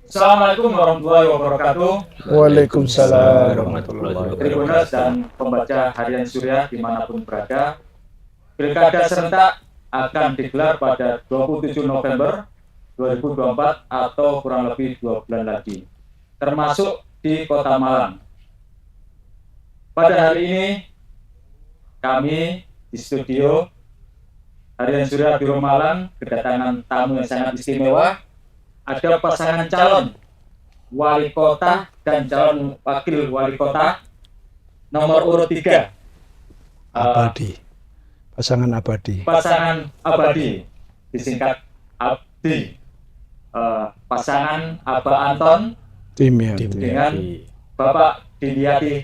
Assalamualaikum warahmatullahi wabarakatuh. Waalaikumsalam Waalaikumsalam warahmatullahi warahmatullahi wabarakatuh. Tribuners dan pembaca harian Surya dimanapun berada, Pilkada serentak akan digelar pada 27 November 2024 atau kurang lebih 2 bulan lagi, termasuk di Kota Malang. Pada hari ini, kami di studio Harian Surya Biro Malang kedatangan tamu yang sangat istimewa. Ada pasangan calon wali kota dan calon wakil wali kota nomor urut 3. Abadi. Pasangan abadi. Pasangan abadi, disingkat ABDI. Pasangan Aba Anton Dimyati. dengan Bapak Dimyati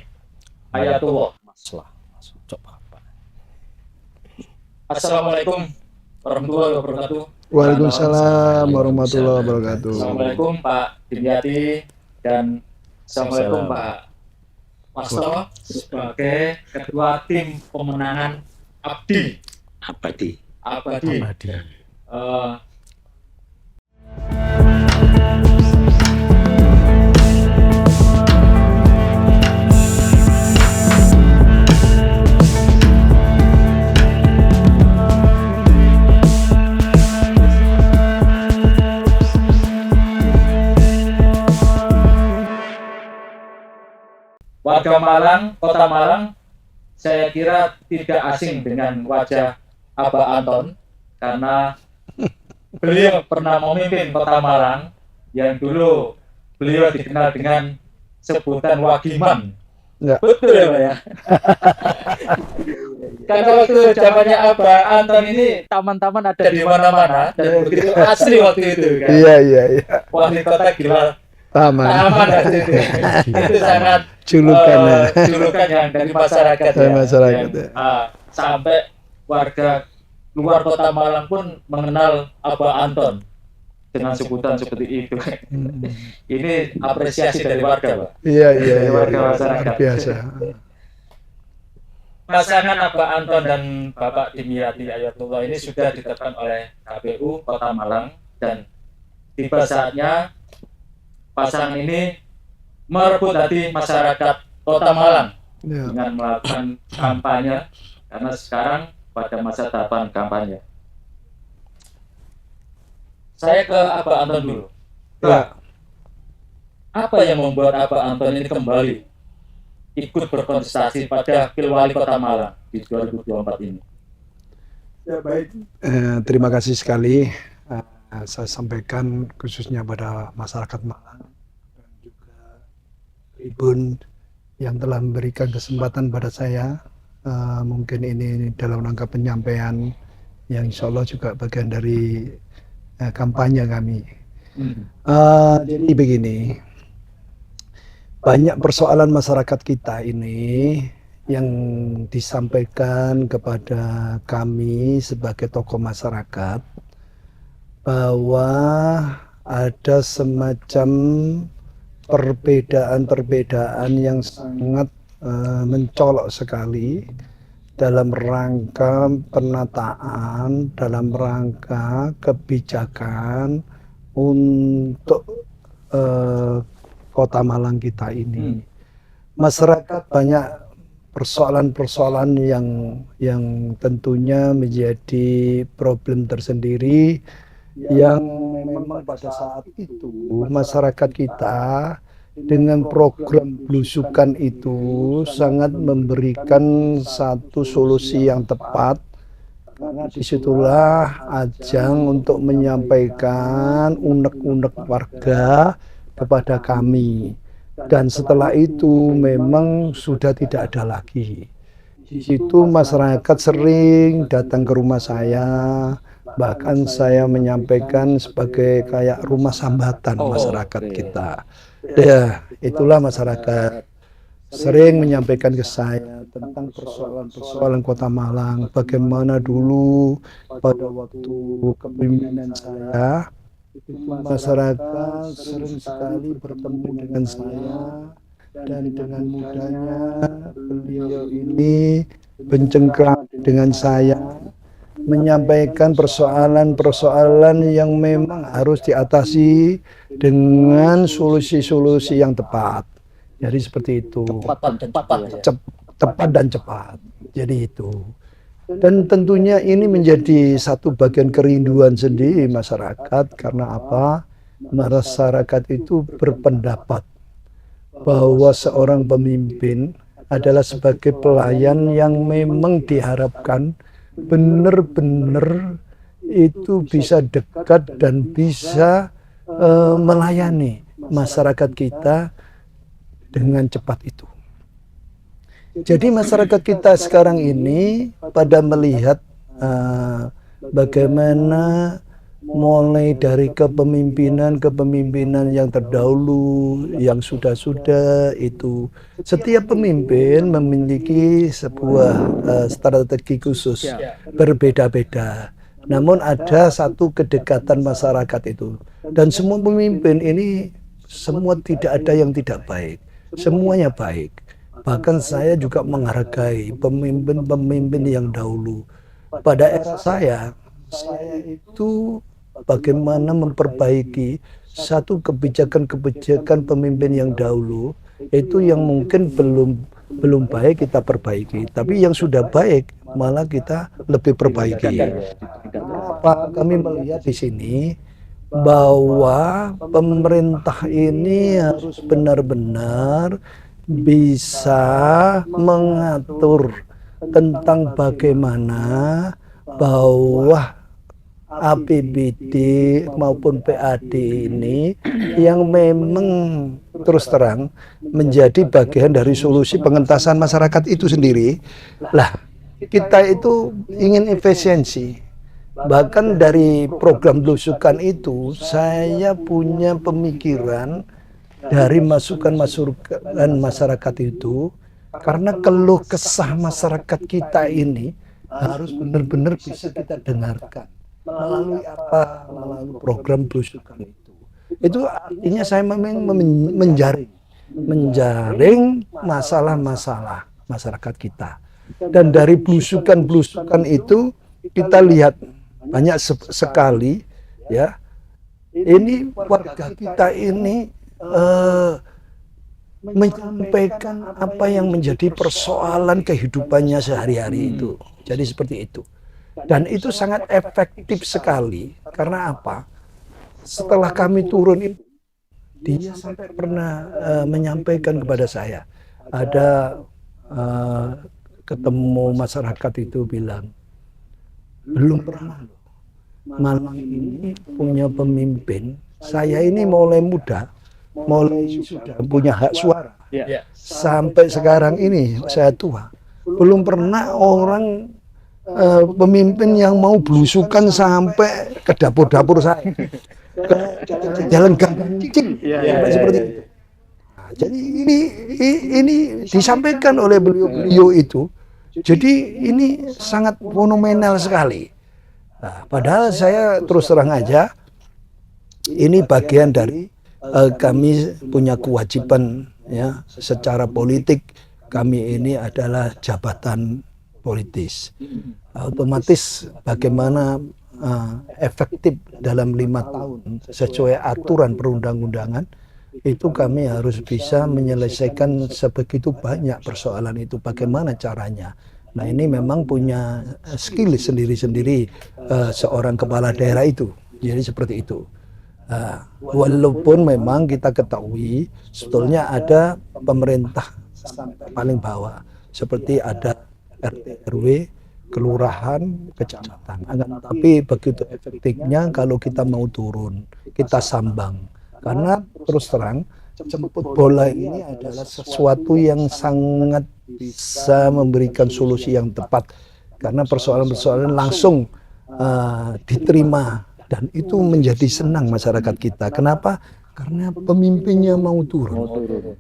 Ayatullah. Assalamualaikum warahmatullahi wabarakatuh. Waalaikumsalam warahmatullahi wabarakatuh. Assalamualaikum Pak Dimyati dan Assalamualaikum Pak Wasto sebagai ketua tim pemenangan Abdi. Abadi. Eh, Warga Malang, Kota Malang, saya kira tidak asing dengan wajah Aba Anton karena beliau pernah memimpin Kota Malang yang dulu beliau dikenal dengan sebutan Wagiman. Enggak. Betul ya Pak ya? Karena waktu zamannya Aba Anton ini taman-taman ada di mana-mana dan begitu asli waktu itu kan. Iya. Wali kota gila Taman. taman waktu itu. Itu sangat Julukan. julukan yang dari masyarakat ya. Masyarakat, Yang, ya. sampai warga luar kota Malang pun mengenal Aba Anton dengan sebutan seperti itu. Ini apresiasi dari warga, Pak. Iya. Dari warga masyarakat. Biasa. Pasangan Aba Anton dan Bapak Dimyati Ayatullah ini sudah ditetapkan oleh KPU Kota Malang dan tiba saatnya pasangan ini merebut hati masyarakat Kota Malang Ya. dengan melakukan kampanye karena sekarang pada masa tahapan kampanye. Saya ke Aba Anton dulu. Ya. Apa yang membuat Aba Anton ini kembali ikut berkontestasi pada Pilwali Kota Malang di 2024 ini? Ya baik. Terima kasih sekali. Saya sampaikan khususnya pada masyarakat Malang dan juga Tribun yang telah memberikan kesempatan pada saya. Mungkin ini dalam rangka penyampaian yang insya Allah juga bagian dari kampanye kami. Jadi begini, banyak persoalan masyarakat kita ini yang disampaikan kepada kami sebagai tokoh masyarakat bahwa ada semacam perbedaan-perbedaan yang sangat mencolok sekali dalam rangka penataan, dalam rangka kebijakan untuk Kota Malang kita ini. Masyarakat banyak persoalan-persoalan yang tentunya menjadi problem tersendiri yang memang pada saat itu masyarakat kita dengan program belusukan itu sangat memberikan satu solusi yang tepat, karena disitulah ajang untuk menyampaikan unek-unek warga kepada kami, dan setelah itu memang sudah tidak ada lagi. Di situ masyarakat sering datang ke rumah saya, bahkan saya menyampaikan sebagai kayak rumah sambatan masyarakat kita. Ya, itulah masyarakat sering menyampaikan ke saya tentang persoalan-persoalan Kota Malang, bagaimana dulu pada waktu kepemimpinan saya masyarakat sering sekali bertemu dengan saya, dan dengan mudahnya beliau ini bercengkrama dengan saya menyampaikan persoalan-persoalan yang memang harus diatasi dengan solusi-solusi yang tepat. Jadi seperti itu. Tepat dan cepat. Jadi itu. Dan tentunya ini menjadi satu bagian kerinduan sendiri masyarakat, karena apa? Masyarakat itu berpendapat bahwa seorang pemimpin adalah sebagai pelayan yang memang diharapkan benar-benar itu bisa dekat dan bisa melayani masyarakat kita dengan cepat itu. Jadi masyarakat kita sekarang ini pada melihat bagaimana mulai dari kepemimpinan yang terdahulu, yang sudah-sudah itu, setiap pemimpin memiliki sebuah strategi khusus, berbeda-beda. Namun ada satu kedekatan masyarakat itu. Dan semua pemimpin ini, semua tidak ada yang tidak baik. Semuanya baik. Bahkan saya juga menghargai pemimpin-pemimpin yang dahulu. Pada era saya itu bagaimana memperbaiki satu kebijakan-kebijakan pemimpin yang dahulu itu yang mungkin belum baik kita perbaiki, tapi yang sudah baik malah kita lebih perbaiki. Apa kami melihat di sini bahwa pemerintah ini harus benar-benar bisa mengatur tentang bagaimana bahwa APBD maupun PAD ini yang memang terus terang menjadi bagian dari solusi pengentasan masyarakat itu sendiri. Lah, kita itu ingin efisiensi. Bahkan dari program belusukan itu saya punya pemikiran dari masukan-masukan masyarakat itu, karena keluh kesah masyarakat kita ini harus benar-benar bisa kita dengarkan melalui apa, melalui program belusukan itu. Itu artinya saya memang menjaring masalah-masalah masyarakat kita. Dan dari belusukan itu kita lihat banyak sekali ya. Ini warga kita ini menyampaikan apa yang menjadi persoalan kehidupannya sehari-hari itu. Jadi seperti itu. Dan itu sangat efektif sekali. Karena apa? Setelah kami turun itu, dia sampai pernah menyampaikan kepada saya. Ada ketemu masyarakat itu bilang, belum pernah loh Malang ini punya pemimpin. Saya ini mulai muda, mulai sudah punya hak suara. Sampai sekarang ini saya tua, belum pernah orang pemimpin yang mau belusukan sampai ke dapur-dapur saya, ke jalan gang cicing, seperti itu. Nah, jadi ini disampaikan oleh beliau itu. Jadi ini sangat fenomenal sekali. Nah, padahal saya terus terang aja, ini bagian dari kami punya kewajiban ya, secara politik kami ini adalah jabatan politis. Otomatis bagaimana efektif dalam 5 tahun sesuai aturan perundang-undangan itu kami harus bisa menyelesaikan sebegitu banyak persoalan itu. Bagaimana caranya? Nah, ini memang punya skill sendiri-sendiri seorang kepala daerah itu. Jadi seperti itu. Walaupun memang kita ketahui sebetulnya ada pemerintah sampai paling bawah, seperti ada RT RW, kelurahan, kecamatan. Tapi begitu efektifnya kalau kita mau turun, kita sambang. Karena terus terang jemput bola ini adalah sesuatu yang sangat bisa memberikan solusi yang tepat, karena persoalan-persoalan langsung diterima, dan itu menjadi senang masyarakat kita. Kenapa? Karena pemimpinnya mau turun,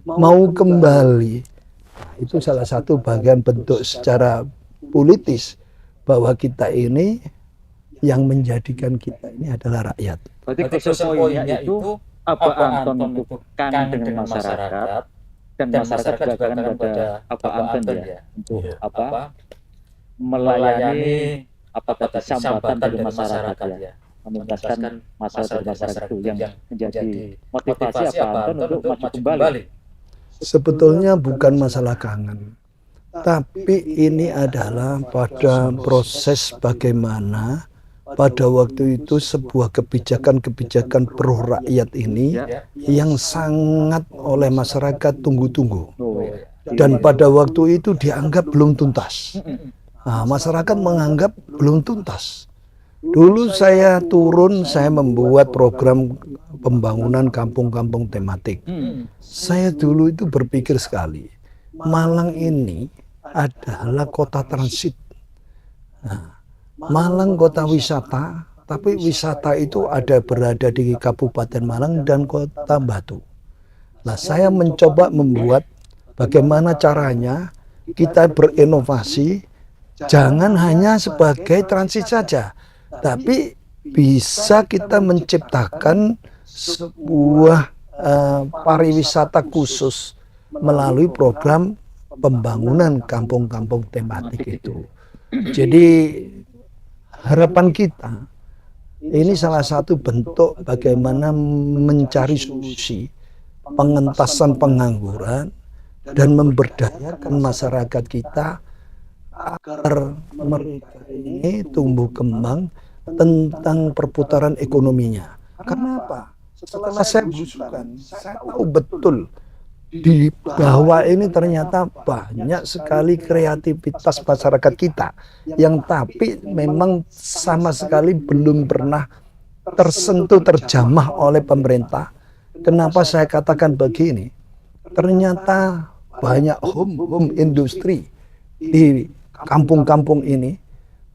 mau kembali. Nah, itu salah satu bagian bentuk secara politis bahwa kita ini, yang menjadikan kita ini adalah rakyat. Berarti krusial poinnya itu apa Anton bukan dengan masyarakat, dan masyarakat juga akan pada apa Anton ya, untuk apa melayani apakah tadi sambatan dari masyarakat ya, menuntaskan masalah dari masyarakat itu yang menjadi motivasi apa Anton untuk maju kembali. Sebetulnya bukan masalah kangen, tapi ini adalah pada proses bagaimana pada waktu itu sebuah kebijakan-kebijakan pro rakyat ini yang sangat oleh masyarakat tunggu-tunggu. Dan pada waktu itu dianggap belum tuntas. Nah, masyarakat menganggap belum tuntas. Dulu saya turun, saya membuat program pembangunan kampung-kampung tematik. Saya dulu itu berpikir sekali, Malang ini adalah kota transit. Nah, Malang kota wisata, tapi wisata itu ada berada di Kabupaten Malang dan Kota Batu. Nah, saya mencoba membuat bagaimana caranya kita berinovasi, jangan hanya sebagai transit saja, tapi bisa kita menciptakan sebuah pariwisata khusus melalui program pembangunan kampung-kampung tematik itu. Jadi harapan kita ini salah satu bentuk bagaimana mencari solusi pengentasan pengangguran dan memberdayakan masyarakat kita agar mereka ini tumbuh kembang tentang perputaran ekonominya. Karena apa? Setelah saya belusukan, saya tahu betul di bawah ini ternyata banyak sekali kreativitas masyarakat kita yang tapi memang sama sekali belum pernah tersentuh, terjamah oleh pemerintah. Kenapa saya katakan begini? Ternyata banyak home industri di kampung-kampung ini,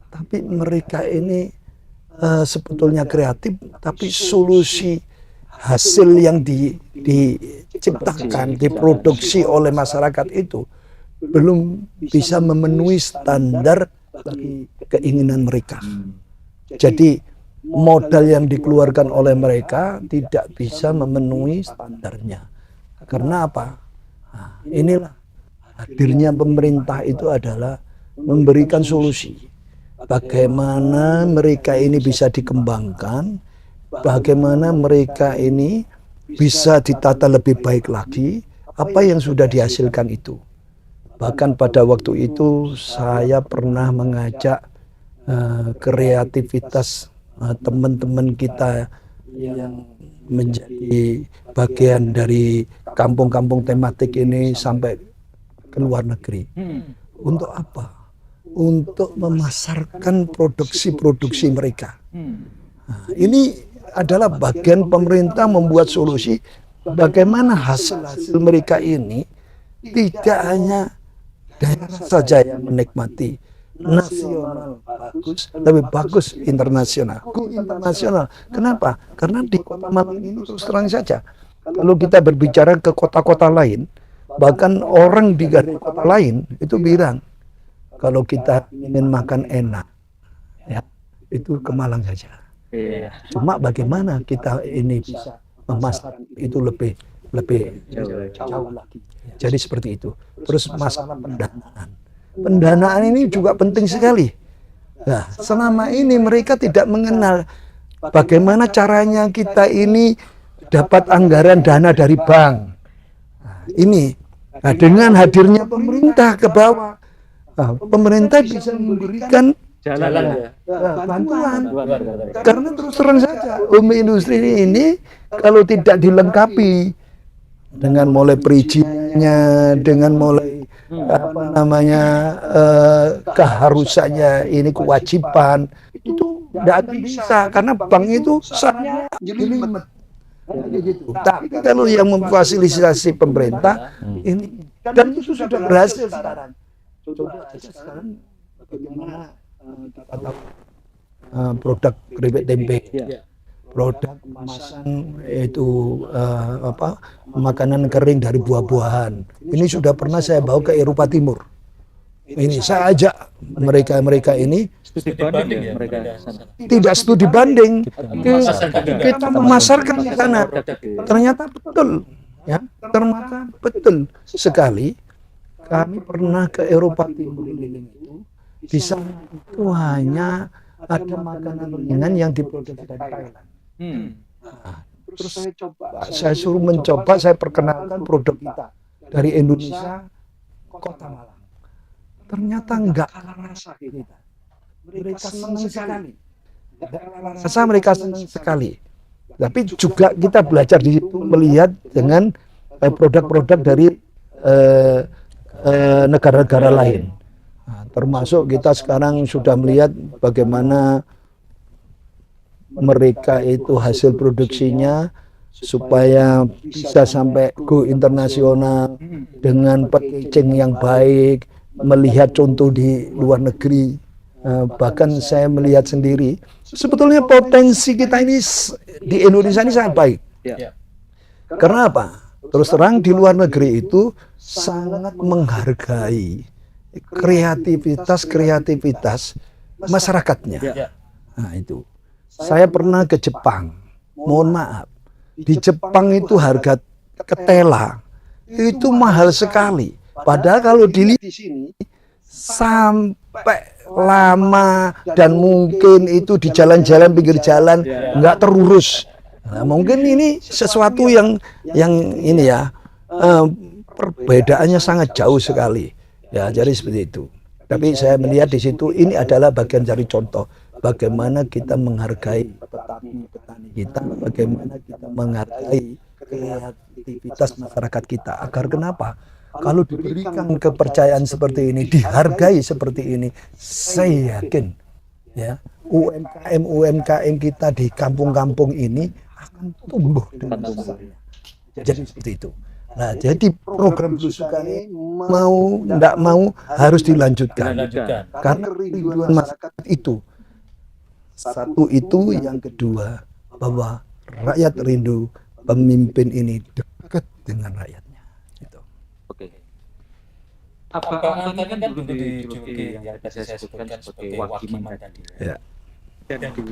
tapi mereka ini sebetulnya kreatif, tapi solusi hasil yang diciptakan, diproduksi oleh masyarakat itu belum bisa memenuhi standar bagi keinginan mereka. Jadi modal yang dikeluarkan oleh mereka tidak bisa memenuhi standarnya. Karena apa? Nah, inilah hadirnya pemerintah itu adalah memberikan solusi. Bagaimana mereka ini bisa dikembangkan, bagaimana mereka ini bisa ditata lebih baik lagi, apa yang sudah dihasilkan itu. Bahkan pada waktu itu saya pernah mengajak kreativitas teman-teman kita yang menjadi bagian dari kampung-kampung tematik ini sampai ke luar negeri. Untuk apa? Untuk memasarkan produksi-produksi mereka. Nah, ini adalah bagian pemerintah membuat solusi bagaimana hasil-hasil mereka ini tidak hanya daerah saja yang menikmati, nasional bagus, lebih bagus internasional. Internasional. Kenapa? Karena di Kota Malang ini terus terang saja. Kalau kita berbicara ke kota-kota lain, bahkan orang di kota lain itu bilang, kalau kita ingin makan enak, ya itu ke Malang saja. Cuma bagaimana kita ini bisa memasarkan itu lebih jauh lagi. Jadi seperti itu. Terus masalah pendanaan. Pendanaan ini juga penting sekali. Nah, selama ini mereka tidak mengenal bagaimana caranya kita ini dapat anggaran dana dari bank. Nah, ini. Nah, dengan hadirnya pemerintah ke bawah, nah, pemerintah bisa memberikan bantuan. Karena terus terang saja, industri ini kalau tidak dilengkapi dengan mulai perizinannya, dengan mulai keharusannya ini kewajiban, itu tidak akan bisa karena bank itu sangat jelimet. Gitu. Tapi kalau yang memfasilitasi pemerintah ini dan itu sudah berhasil sekarang. Coba aja sekarang bagaimana kita tahu produk keripik tempe, produk kemasan itu makanan kering dari buah-buahan. Ini sudah pernah saya bawa ke Eropa Timur. Ini saya ajak mereka ini tidak studi banding, kita memasarkan di sana. Ternyata betul, ya, ternyata betul sekali. Kami pernah ke Eropa Timur itu Di sana itu hanya ada makanan ringan yang diproduksi dari Thailand. Nah, terus saya suruh mencoba, saya perkenalkan produk kita dari Indonesia, Kota Malang. Ternyata enggak kalah rasa kita. Mereka senang sekali. Rasa mereka senang sekali. Tapi juga kita belajar di situ melihat dengan produk-produk dari negara-negara lain. Nah, termasuk kita sekarang sudah melihat bagaimana mereka itu hasil produksinya supaya bisa sampai go internasional dengan packaging yang baik, melihat contoh di luar negeri. Bahkan saya melihat sendiri, sebetulnya potensi kita ini di Indonesia ini sangat baik. Karena apa? Terus terang di luar negeri itu sangat menghargai kreativitas masyarakatnya. Nah itu. Saya pernah ke Jepang. Mohon maaf. Di Jepang itu harga ketela itu mahal sekali. Padahal kalau dilihat di sini sampai lama dan mungkin itu di jalan-jalan pinggir jalan nggak terurus. Nah, mungkin ini sesuatu yang ini ya perbedaannya sangat jauh sekali. Ya, jadi seperti itu. Tapi saya melihat di situ ini adalah bagian dari contoh bagaimana kita menghargai petani kita, bagaimana kita menghargai kreativitas masyarakat kita. Agar kenapa? Kalau diberikan kepercayaan seperti ini, dihargai seperti ini, saya yakin ya UMKM kita di kampung-kampung ini akan tumbuh dengan besar. Jadi seperti itu. Nah, jadi program belusukan ini mau tidak mau harus dilanjutkan. Karena kerinduan masyarakat itu. Satu itu, yang kedua bahwa rakyat rindu pemimpin ini dekat dengan rakyatnya. Gitu. Oke. Apa tadi kan belum dijuluki yang saya sebutkan sebagai Wakiman tadi. Ya. Dan di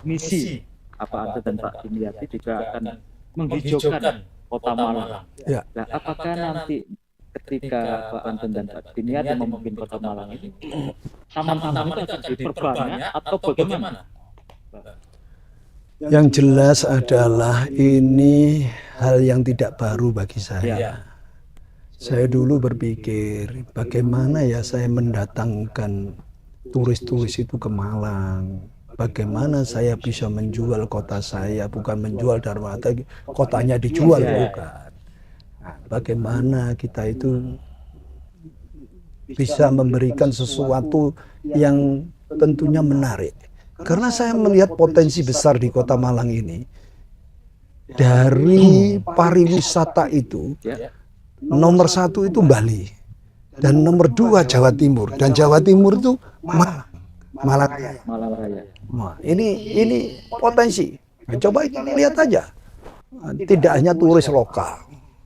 misi apa Anton dan Pak Dimyati juga akan menghijaukan Kota Malang. Ya. Nah, apakah nanti ketika Pak Anton dan Pak Dimyati memimpin Kota Malang ini, taman-taman itu akan diperbanyak atau bagaimana? Yang jelas adalah ini hal yang tidak baru bagi saya. Ya. Saya dulu berpikir bagaimana ya saya mendatangkan turis-turis itu ke Malang. Bagaimana saya bisa menjual kota saya, bukan menjual dalam arti kotanya dijual, bukan. Nah, bagaimana kita itu bisa memberikan sesuatu yang tentunya menarik. Karena saya melihat potensi besar di Kota Malang ini. Dari pariwisata itu, nomor 1 itu Bali. Dan nomor 2 Jawa Timur. Dan Jawa Timur itu Malang Raya. Nah, ini potensi. Nah, coba kita lihat aja. Tidak hanya turis lokal,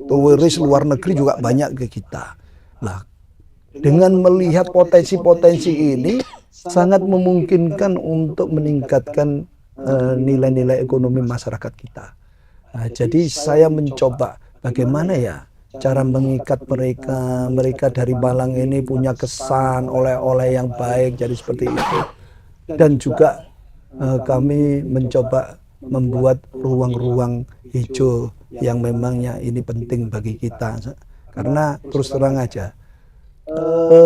turis luar negeri juga banyak ke kita. Nah, dengan melihat potensi-potensi ini sangat memungkinkan untuk meningkatkan nilai-nilai ekonomi masyarakat kita. Nah, jadi saya mencoba bagaimana ya cara mengikat mereka dari Malang ini punya kesan oleh-oleh yang baik, jadi seperti itu. Dan juga kami mencoba membuat ruang-ruang hijau yang memangnya ini penting bagi kita. Karena terus terang aja,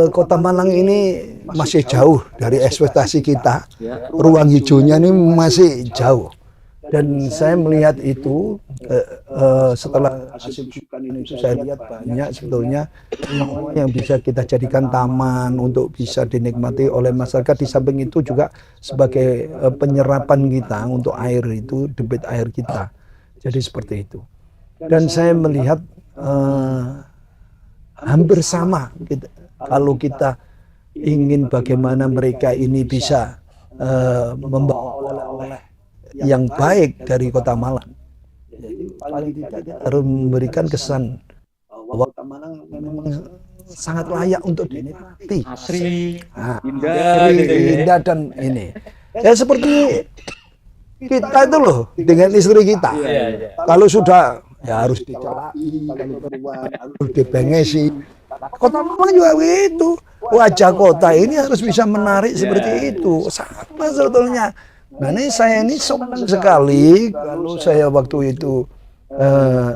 Kota Malang ini masih jauh dari ekspektasi kita. Ruang hijaunya ini masih jauh. Dan saya melihat itu setelah hasil belusukan itu saya lihat banyak sebetulnya yang bisa kita jadikan taman untuk bisa dinikmati oleh masyarakat. Di samping itu juga sebagai penyerapan kita untuk air itu, debit air kita. Jadi seperti itu. Dan saya melihat hampir sama gitu. Kalau kita ingin bagaimana mereka ini bisa membawa oleh-oleh yang baik dari Kota Malang. Jadi paling tidak kita harus memberikan kesan bahwa Kota Malang memang sangat layak untuk dinikmati. Asri, indah dan ini. Ya seperti kita itu loh dengan istri kita. Kalau sudah ya harus dicelaki, harus dibengesi. Kota Malang juga begitu. Wajah kota ini harus bisa menarik seperti itu. Sama sebetulnya. Nah ini saya ini senang sekali kalau saya waktu itu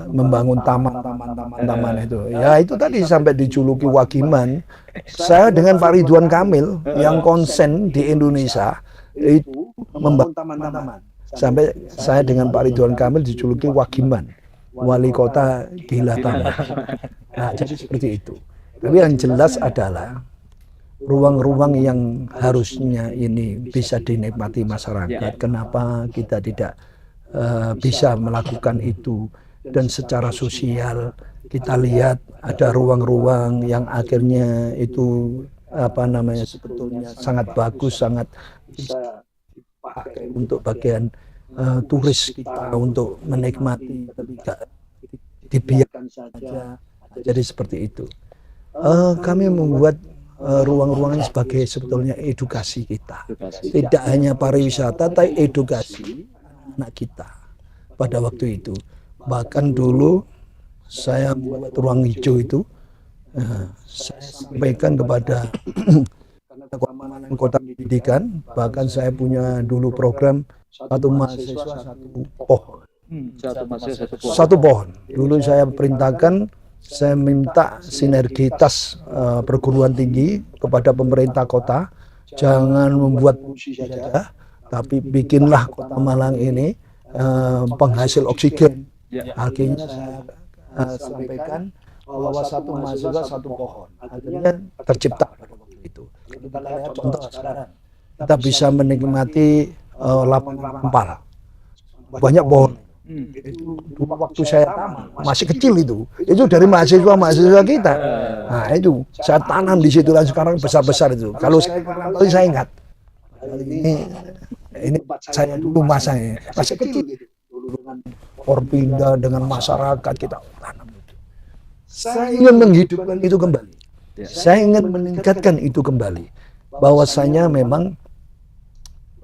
membangun taman itu. Ya itu tadi sampai dijuluki Wagiman. Saya dengan Pak Ridwan Kamil yang konsen di Indonesia itu membangun taman-taman. Sampai saya dengan Pak Ridwan Kamil dijuluki Wagiman, wali kota gila taman. Nah jadi seperti itu. Tapi yang jelas adalah ruang-ruang yang harusnya ini bisa dinikmati masyarakat. Kenapa kita tidak bisa melakukan itu? Dan secara sosial kita lihat ada ruang-ruang yang akhirnya itu sebetulnya sangat bagus, sangat bisa dipakai untuk bagian turis kita untuk menikmati, tidak dibiarkan saja. Jadi seperti itu. Kami membuat ruang-ruangan sebagai sebetulnya edukasi kita. Tidak hanya pariwisata, tapi edukasi anak kita pada waktu itu. Bahkan dulu saya buat ruang hijau itu, saya sampaikan kepada Kota Pendidikan, bahkan saya punya dulu program satu mahasiswa satu pohon. Satu pohon. Dulu saya perintahkan, saya minta sinergitas perguruan tinggi kepada pemerintah kota, jangan membuat polusi saja, tapi bikinlah Kota Malang ini penghasil oksigen. Akhirnya saya sampaikan bahwa satu mahasiswa satu pohon. Akhirnya tercipta pada waktu itu. Kita lihat contoh sekarang, kita bisa menikmati lapangan ampal, banyak pohon. Itu dulu waktu saya masih kecil itu dari mahasiswa kita. Nah itu saya tanam di situ dan sekarang besar-besar itu. Kalau saya ingat, ini saya dulu masanya masih kecil gitu. Dengan Porpinda, dengan masyarakat kita tanam itu. Saya ingin menghidupkan itu kembali. Saya ingin meningkatkan itu kembali. Bahwasanya memang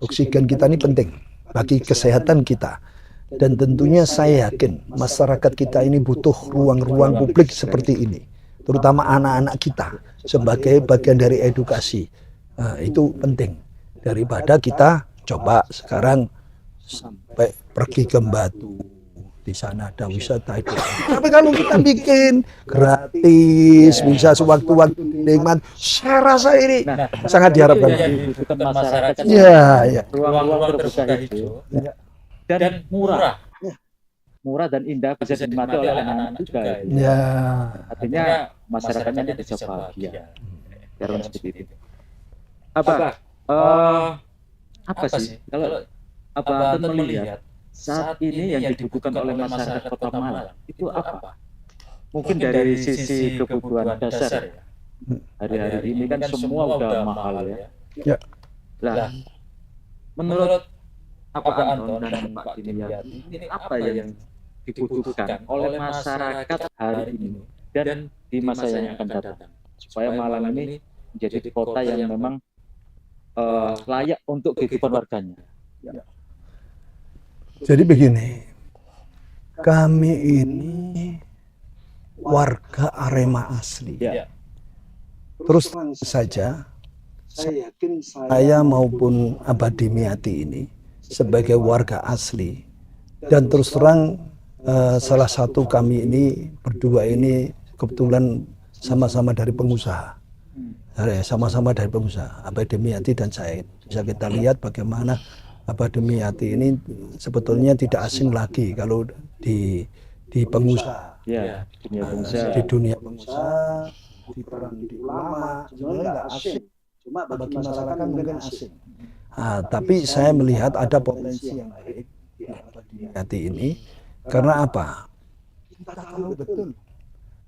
oksigen kita ini penting bagi kesehatan kita. Dan tentunya saya yakin masyarakat kita ini butuh ruang-ruang publik seperti ini. Terutama anak-anak kita sebagai bagian dari edukasi. Nah, itu penting. Daripada kita coba sekarang sampai pergi ke Batu. Di sana ada wisata itu. Tapi kalau kita bikin gratis, bisa sewaktu-waktu dinikmat, saya rasa ini sangat diharapkan. Masyarakat. Ya. Ruang-ruang terbuka hijau. Dan murah. Murah dan indah bisa dinikmati oleh anak-anak juga. Ya. Artinya masyarakatnya bisa bahagia. Karena seperti itu. Apa sih kalau Abang melihat saat ini yang dibutuhkan oleh masyarakat Kota Malang itu apa? Mungkin dari sisi kebutuhan dasar ya. Hari-hari ini kan semua udah mahal ya. Ya. Lah, menurut Pak Anton dan Pak Dimyati, ini apa yang dibutuhkan oleh masyarakat hari ini dan di masa yang akan datang supaya Malang ini menjadi kota yang memang layak untuk kehidupan warganya? Ya. Jadi begini, kami ini warga Arema asli. Ya. Terus saja, saya yakin saya maupun Abah Dimyati ini sebagai warga asli. Dan terus terang salah satu kami ini berdua ini kebetulan sama-sama dari pengusaha. Sama-sama dari pengusaha, Abah Dimyati dan saya. Bisa kita lihat bagaimana Abah Dimyati ini sebetulnya tidak asing lagi kalau di pengusaha. Ya, di dunia pengusaha, di peran di ulama, sebenarnya nggak asing. Cuma bagi masyarakat mungkin asing. Tapi saya melihat ada potensi yang baik di Abah Dimyati ini. Karena apa? Kita tahu betul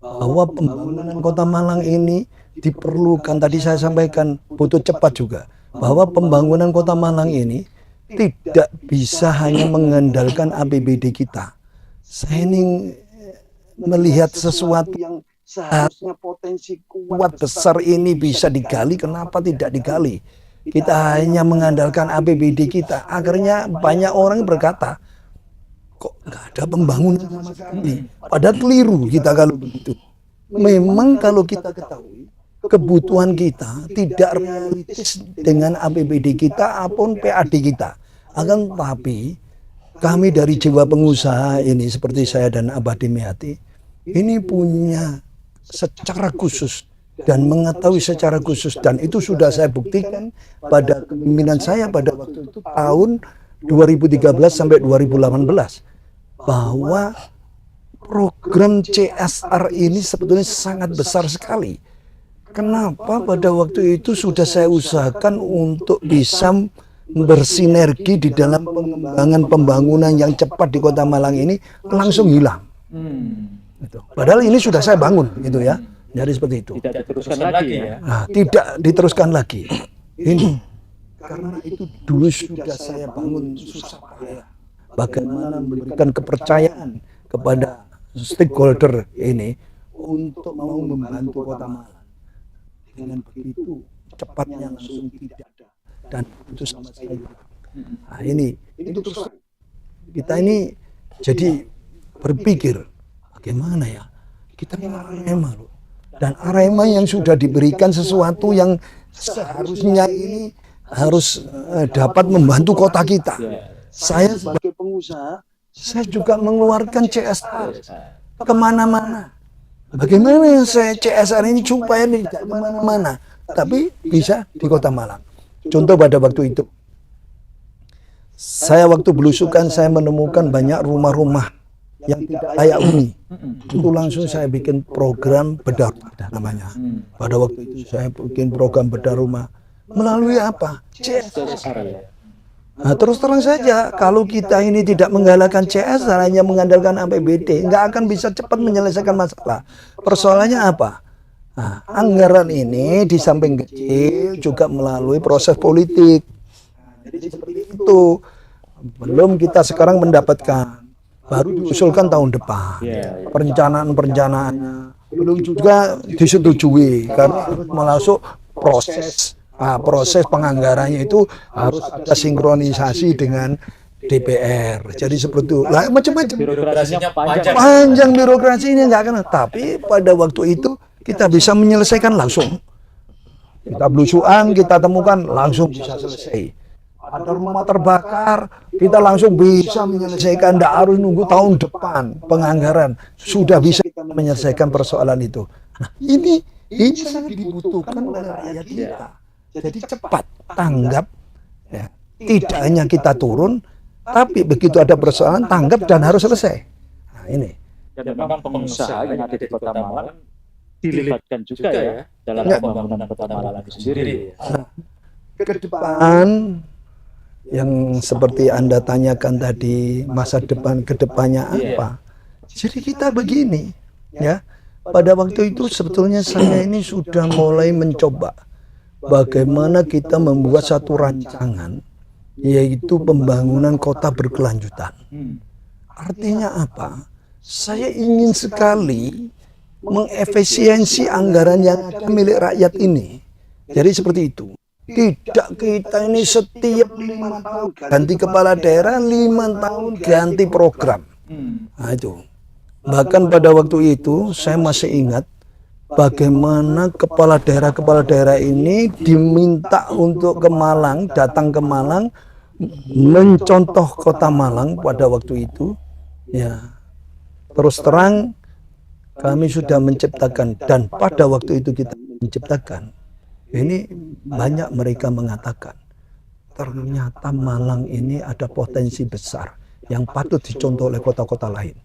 bahwa pembangunan Kota Malang ini diperlukan, tadi saya sampaikan butuh cepat juga. Bahwa pembangunan Kota Malang ini tidak bisa hanya mengandalkan APBD kita. Saya ini melihat sesuatu yang seharusnya potensi kuat besar ini bisa digali, kenapa tidak digali? Kita hanya mengandalkan APBD kita. Akhirnya banyak orang berkata, kok nggak ada pembangunan sama sekali? Padahal keliru kita kalau begitu. memang kalau kita ketahui kebutuhan kita tidak realistis dengan APBD kita ataupun PAD kita. Akan tetapi kami dari jiwa pengusaha ini seperti saya dan Abah Dimyati ini punya secara khusus dan mengetahui secara khusus, dan itu sudah saya buktikan pada kepemimpinan saya pada waktu itu tahun 2013 sampai 2018 bahwa program CSR ini sebetulnya sangat besar sekali. Kenapa pada waktu itu sudah saya usahakan untuk bisa bersinergi di dalam pengembangan pembangunan yang cepat di Kota Malang ini langsung hilang. Gitu. Padahal ini sudah saya bangun, gitu ya. Jadi seperti itu. Tidak diteruskan lagi ya. Nah, tidak diteruskan lagi. Ini karena itu dulu sudah saya bangun susah payah. Bagaimana memberikan kepercayaan kepada stakeholder ini untuk mau membantu Kota Malang. Dengan begitu cepatnya langsung tidak ada dan itu sama sekali. Nah, ini terus kita ini jadi berpikir bagaimana ya kita ini Arema loh, dan Arema yang sudah diberikan sesuatu yang seharusnya ini harus dapat membantu kota kita. Saya sebagai pengusaha, saya juga mengeluarkan CSR kemana-mana. Bagaimana saya CSR ini supaya tidak kemana-mana, tapi bisa di Kota Malang. Contoh pada waktu itu, saya waktu belusukan saya menemukan banyak rumah-rumah yang tidak layak huni. Itu langsung saya bikin program bedah rumah namanya. Pada waktu itu saya bikin program bedah rumah melalui apa? CSR. Nah, terus terang saja, kalau kita ini tidak menggalakkan CSR, hanya mengandalkan APBD, nggak akan bisa cepat menyelesaikan masalah. Persoalannya apa? Nah, anggaran ini di samping kecil juga melalui proses politik. Jadi seperti itu. Belum kita sekarang mendapatkan, baru diusulkan tahun depan. Perencanaan-perencanaannya belum juga disetujui karena harus masuk proses. Proses penganggarannya itu harus ada sinkronisasi dengan DPR. Jadi seperti itu. Lah macam-macam. Birokrasinya panjang. Panjang birokrasinya nggak akan. Tapi pada waktu itu kita bisa menyelesaikan langsung. Kita belusuan, kita temukan langsung bisa selesai. Ada rumah terbakar, kita langsung bisa menyelesaikan. Tidak harus nunggu tahun depan penganggaran. Sudah bisa kita menyelesaikan persoalan itu. Nah, ini sangat dibutuhkan oleh rakyat kita. Jadi cepat tanggap, ya. Tidak hanya kita turun, tapi begitu ada persoalan tanggap dan harus selesai. Nah, ini. Dan memang pengusaha yang ada di Kota Malang dilibatkan juga ya dalam pembangunan Kota Malang itu sendiri. Nah, ke depan yang seperti Anda tanyakan tadi, masa depan ke depannya apa? Jadi kita begini, ya. Pada waktu itu sebetulnya saya ini sudah mulai mencoba bagaimana kita membuat satu rancangan, yaitu pembangunan kota berkelanjutan. Artinya apa? Saya ingin sekali mengefisiensi anggaran yang ada milik rakyat ini. Jadi seperti itu. Tidak kita ini setiap 5 tahun ganti kepala daerah, 5 tahun ganti program. Nah itu. Bahkan pada waktu itu saya masih ingat bagaimana kepala daerah ini diminta untuk ke Malang, datang ke Malang, mencontoh Kota Malang pada waktu itu. Ya, terus terang kami sudah menciptakan, dan pada waktu itu kita menciptakan. Ini banyak mereka mengatakan, ternyata Malang ini ada potensi besar yang patut dicontoh oleh kota-kota lain.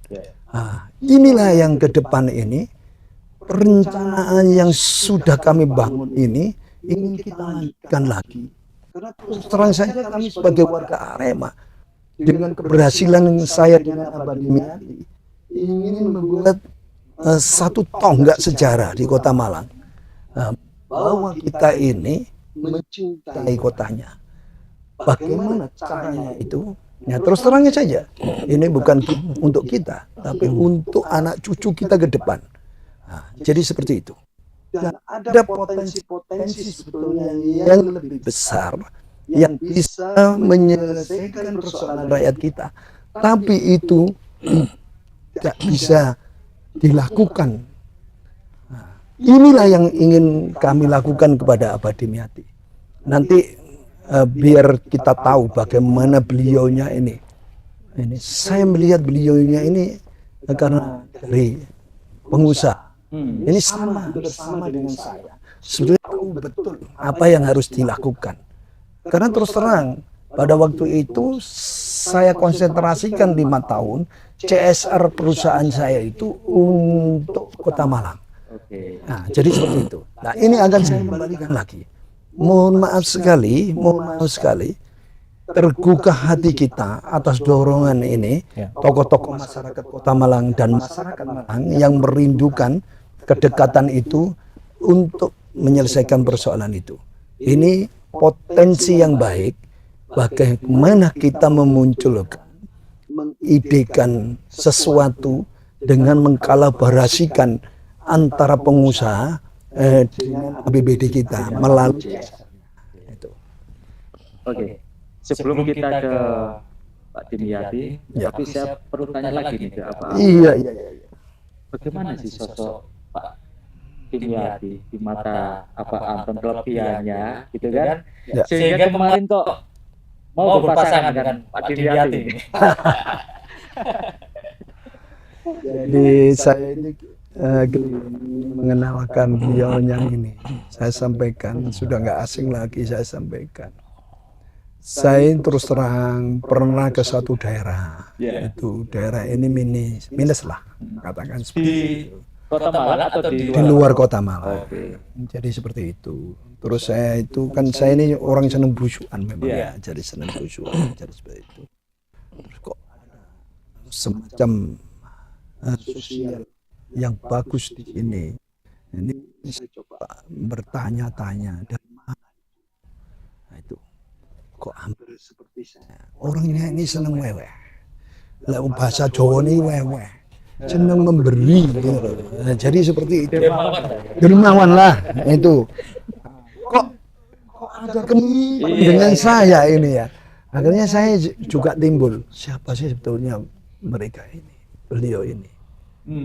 Nah, inilah yang ke depan ini. Perencanaan yang sudah kami bangun ini ingin kita lanjutkan lagi. Karena terus terang saja kami sebagai warga Arema dengan keberhasilan saya dengan Abah Dimyati ingin membuat satu tonggak sejarah di Kota Malang, bahwa kita ini mencintai kotanya. Bagaimana caranya itu? Ya terus terangnya saja, ini bukan untuk kita, tapi untuk anak cucu kita ke depan. Nah, jadi seperti itu. Dan ada potensi-potensi sebetulnya yang lebih besar yang bisa menyelesaikan persoalan rakyat kita. Tapi itu tidak bisa dilakukan inilah yang ingin kami lakukan kepada Abah Dimyati. Nanti biar kita tahu bagaimana beliaunya ini. Saya melihat beliaunya ini karena dari pengusaha. Ini sama dengan saya. Sudah tahu betul apa yang harus dilakukan. Karena terus terang, pada waktu itu saya konsentrasikan 5 tahun CSR perusahaan saya itu untuk Kota Malang. Nah, jadi seperti itu. Nah, ini akan saya kembalikan lagi. Mohon maaf sekali, tergugah hati kita atas dorongan ini, tokoh-tokoh masyarakat Kota Malang dan masyarakat Malang yang merindukan kedekatan itu untuk menyelesaikan persoalan itu. Ini potensi yang baik, bagaimana kita memunculkan, mengidekan sesuatu dengan mengkolaborasikan antara pengusaha dengan APBD kita melalui itu. Oke. Sebelum kita ke Pak Dimyati, tapi saya perlu tanya lagi nih ke apa? Iya. Bagaimana sih sosok Pak Dimyati di mata Anton kelebihannya, gitu kan? Ya. Sehingga kemarin kok mau berpasangan dengan Pak Dimyati. Jadi saya ini mengenalkan beliaunya ini. Saya sampaikan, sudah nggak asing lagi saya sampaikan. Saya terus terang pernah ke suatu daerah, itu daerah ini minus lah, katakan seperti itu. Kota Malang atau di luar Kota Malang. Jadi seperti itu. Terus saya itu kan saya ini orang seneng busukan memang ya, jadi seneng busukan, jadi seperti itu. Terus kok ada semacam sosial yang bagus di sini. Ini saya coba bertanya-tanya dari mana. Nah, itu kok hampir seperti saya. Orangnya ini seneng weweh. Lah bahasa Jawa ini weweh. Seneng memberi gitu. Nah, jadi seperti itu. Dermawan lah itu. Kok ada kemiripan dengan saya ini ya. Akhirnya saya juga timbul, siapa sih sebetulnya mereka ini, beliau ini.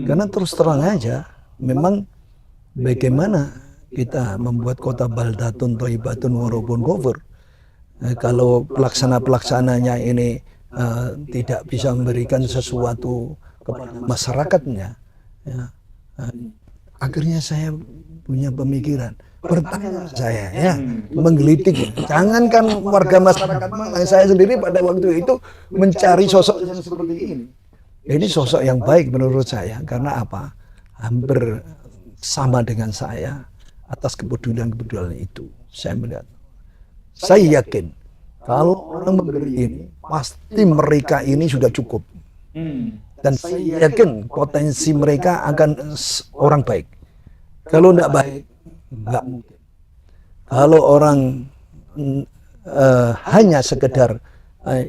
Karena terus terang aja, memang bagaimana kita membuat kota baldatun thayyibatun warabun ghafur. Kalau pelaksana-pelaksananya ini tidak bisa memberikan sesuatu kepada masyarakatnya, ya, akhirnya saya punya pemikiran, bertanya saya ya, menggelitik. Jangankan warga masyarakat Malang, saya sendiri pada waktu itu mencari sosok yang seperti ini. Ini sosok yang baik menurut saya, karena apa? Hampir sama dengan saya atas kepedulian-kepedulian itu. Saya melihat, saya yakin kalau orang memberi ini, pasti mereka ini sudah cukup. Dan saya yakin potensi mereka akan orang baik. Kalau tidak baik, nggak mungkin. Kalau orang hanya sekedar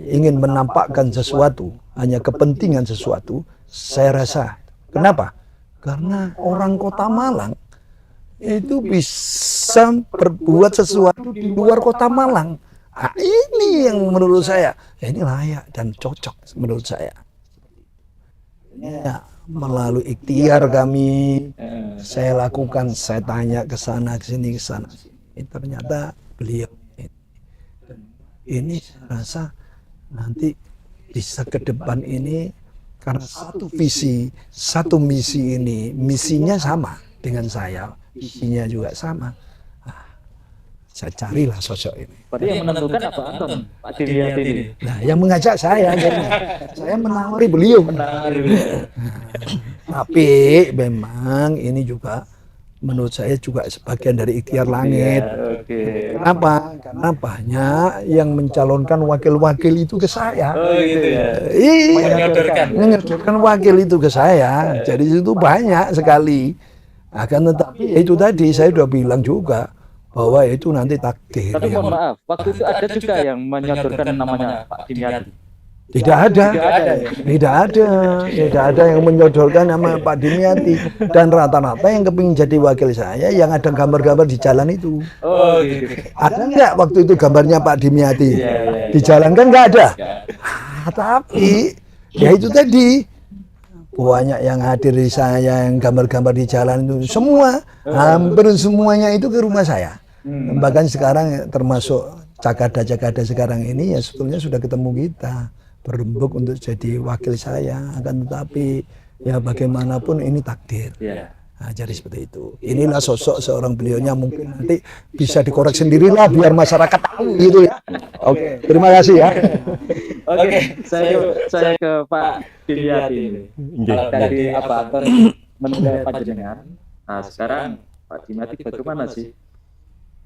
ingin menampakkan sesuatu, hanya kepentingan sesuatu, saya rasa. Kenapa? Karena orang Kota Malang itu bisa berbuat sesuatu di luar Kota Malang. Nah, ini yang menurut saya, ini layak dan cocok menurut saya. Ya, melalui ikhtiar kami, saya lakukan, saya tanya ke sana, ke sini, ke sana. Ternyata beliau ini saya rasa nanti bisa ke depan ini karena satu visi, satu misi ini, misinya sama dengan saya, visinya juga sama. Saya carilah sosok ini. Berarti yang menentukan apa Anton? Pak Dimyati ini. Nah, yang mengajak saya, saya menawari beliau. Tapi memang ini juga menurut saya juga sebagian dari ikhtiar langit. Kenapa? Karena banyak yang mencalonkan wakil-wakil itu ke saya. Menyodorkan wakil itu ke saya. Jadi itu banyak sekali. Akan tetapi itu tadi saya sudah bilang juga, bahwa itu nanti takdir. Tapi mohon maaf, waktu itu ada juga yang menyodorkan namanya Pak Dimyati. Tidak ada yang menyodorkan nama Pak Dimyati. Dan rata-rata yang kepingin jadi wakil saya yang ada gambar-gambar di jalan itu. Oh, gitu. Ada nggak waktu itu gambarnya Pak Dimyati? Di jalan kan nggak ada. Tapi ya itu tadi, banyak yang hadir di saya, yang gambar-gambar di jalan itu semua, hampir semuanya itu ke rumah saya. Bahkan sekarang termasuk Cakada sekarang ini ya sebetulnya sudah ketemu kita, berembuk untuk jadi wakil saya, akan tetapi ya bagaimanapun ini takdir. Nah, jadi seperti itu. Inilah sosok seorang beliaunya, mungkin nanti bisa dikorek sendirilah biar masyarakat tahu gitu ya. Oke, terima kasih ya. Oke, saya ke Pak Dimyati ini. Kalau tadi Anton menilai panjenengan, nah sekarang Pak Dimyati bagaimana sih?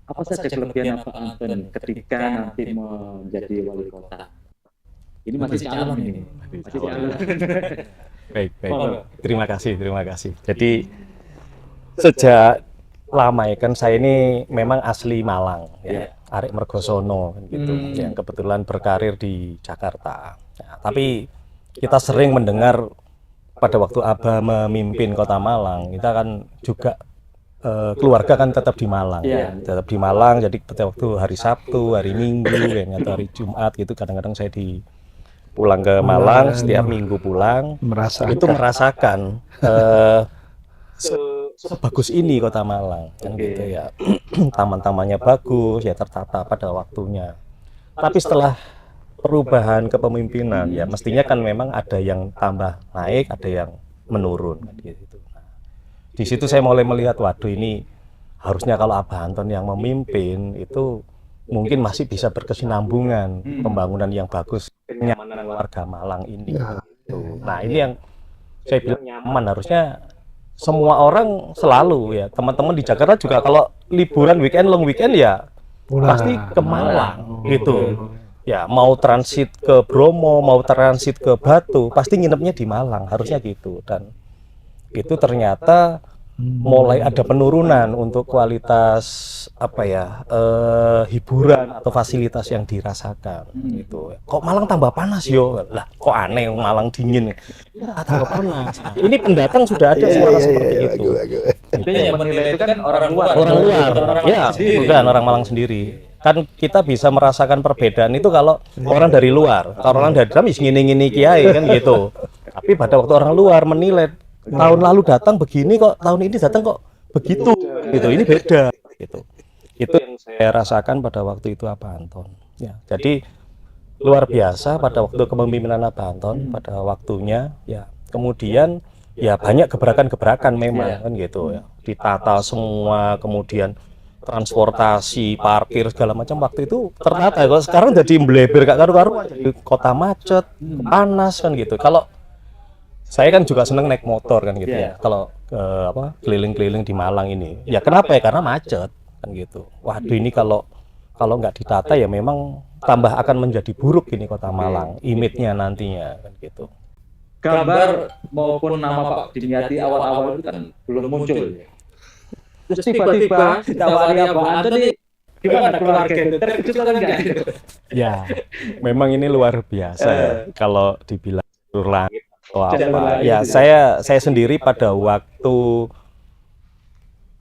Apa saja kelebihan Pak Anton ketika nanti menjadi wali kota? Ini masih calon ini. Masih calon. Baik. Terima kasih. Jadi sejak lama ya kan saya ini memang asli Malang ya, arek Mergosono kan gitu, yang kebetulan berkarir di Jakarta. Ya, tapi kita sering mendengar pada waktu Abah memimpin Kota Malang, kita kan juga keluarga kan tetap di Malang, tetap di Malang. Jadi pada waktu hari Sabtu, hari Minggu, atau hari Jumat gitu, kadang-kadang saya pulang ke Malang, setiap minggu pulang, merasakan sebagus ini Kota Malang kan gitu ya. Taman-tamannya bagus ya, tertata pada waktunya. Tapi setelah perubahan kepemimpinan ya mestinya kan memang ada yang tambah naik, ada yang menurun kan gitu. Nah, di situ saya mulai melihat, waduh ini harusnya kalau Abah Anton yang memimpin itu mungkin masih bisa berkesinambungan pembangunan yang bagus, kenyamanan warga Malang ini. Gitu. Nah, ini yang saya bilang nyaman, harusnya semua orang selalu ya, teman-teman di Jakarta juga kalau liburan weekend, long weekend ya pasti ke Malang gitu. Ya mau transit ke Bromo, mau transit ke Batu, pasti nginepnya di Malang, harusnya gitu. Dan itu ternyata mulai ada penurunan untuk kualitas hiburan atau fasilitas yang dirasakan gitu. Kok Malang tambah panas yo? Lah kok aneh, Malang dingin. Ya, tambah panas. Nah, ini pendatang sudah ada suara seperti itu. Itu yang menilai itu kan orang luar. Ya, bukan orang Malang sendiri. Kan kita bisa merasakan perbedaan itu kalau orang dari luar. Kalau orang dari dalam ngini-ngini kiai kan gitu. Tapi pada waktu orang luar menilai, tahun lalu datang begini kok, tahun ini datang kok begitu gitu, ini beda gitu. Itu yang saya rasakan pada waktu itu Abah Anton ya. Jadi luar biasa pada waktu kepemimpinan Abah Anton pada waktunya ya. Kemudian ya banyak gebrakan-gebrakan memang kan gitu ya, ditata semua, kemudian transportasi, parkir segala macam waktu itu tertata. Kalau sekarang jadi mbleber gak karu-karuan, jadi kota macet, panas kan gitu. Kalau saya kan juga seneng naik motor kan gitu ya. Kalau keliling-keliling di Malang ini, ya kenapa ya? Karena macet kan gitu. Waduh ini kalau nggak ditata ya memang tambah akan menjadi buruk ini Kota Malang, image-nya nantinya kan gitu. Gambar maupun nama Pak Dimyati awal-awal itu kan belum muncul. Terus tiba-tiba ditawari Abah Anton nih, gimana keluarga itu? Terkejut kan enggak? Ya, memang ini luar biasa ya. Kalau dibilang langit atau apa. Ya, saya sendiri pada waktu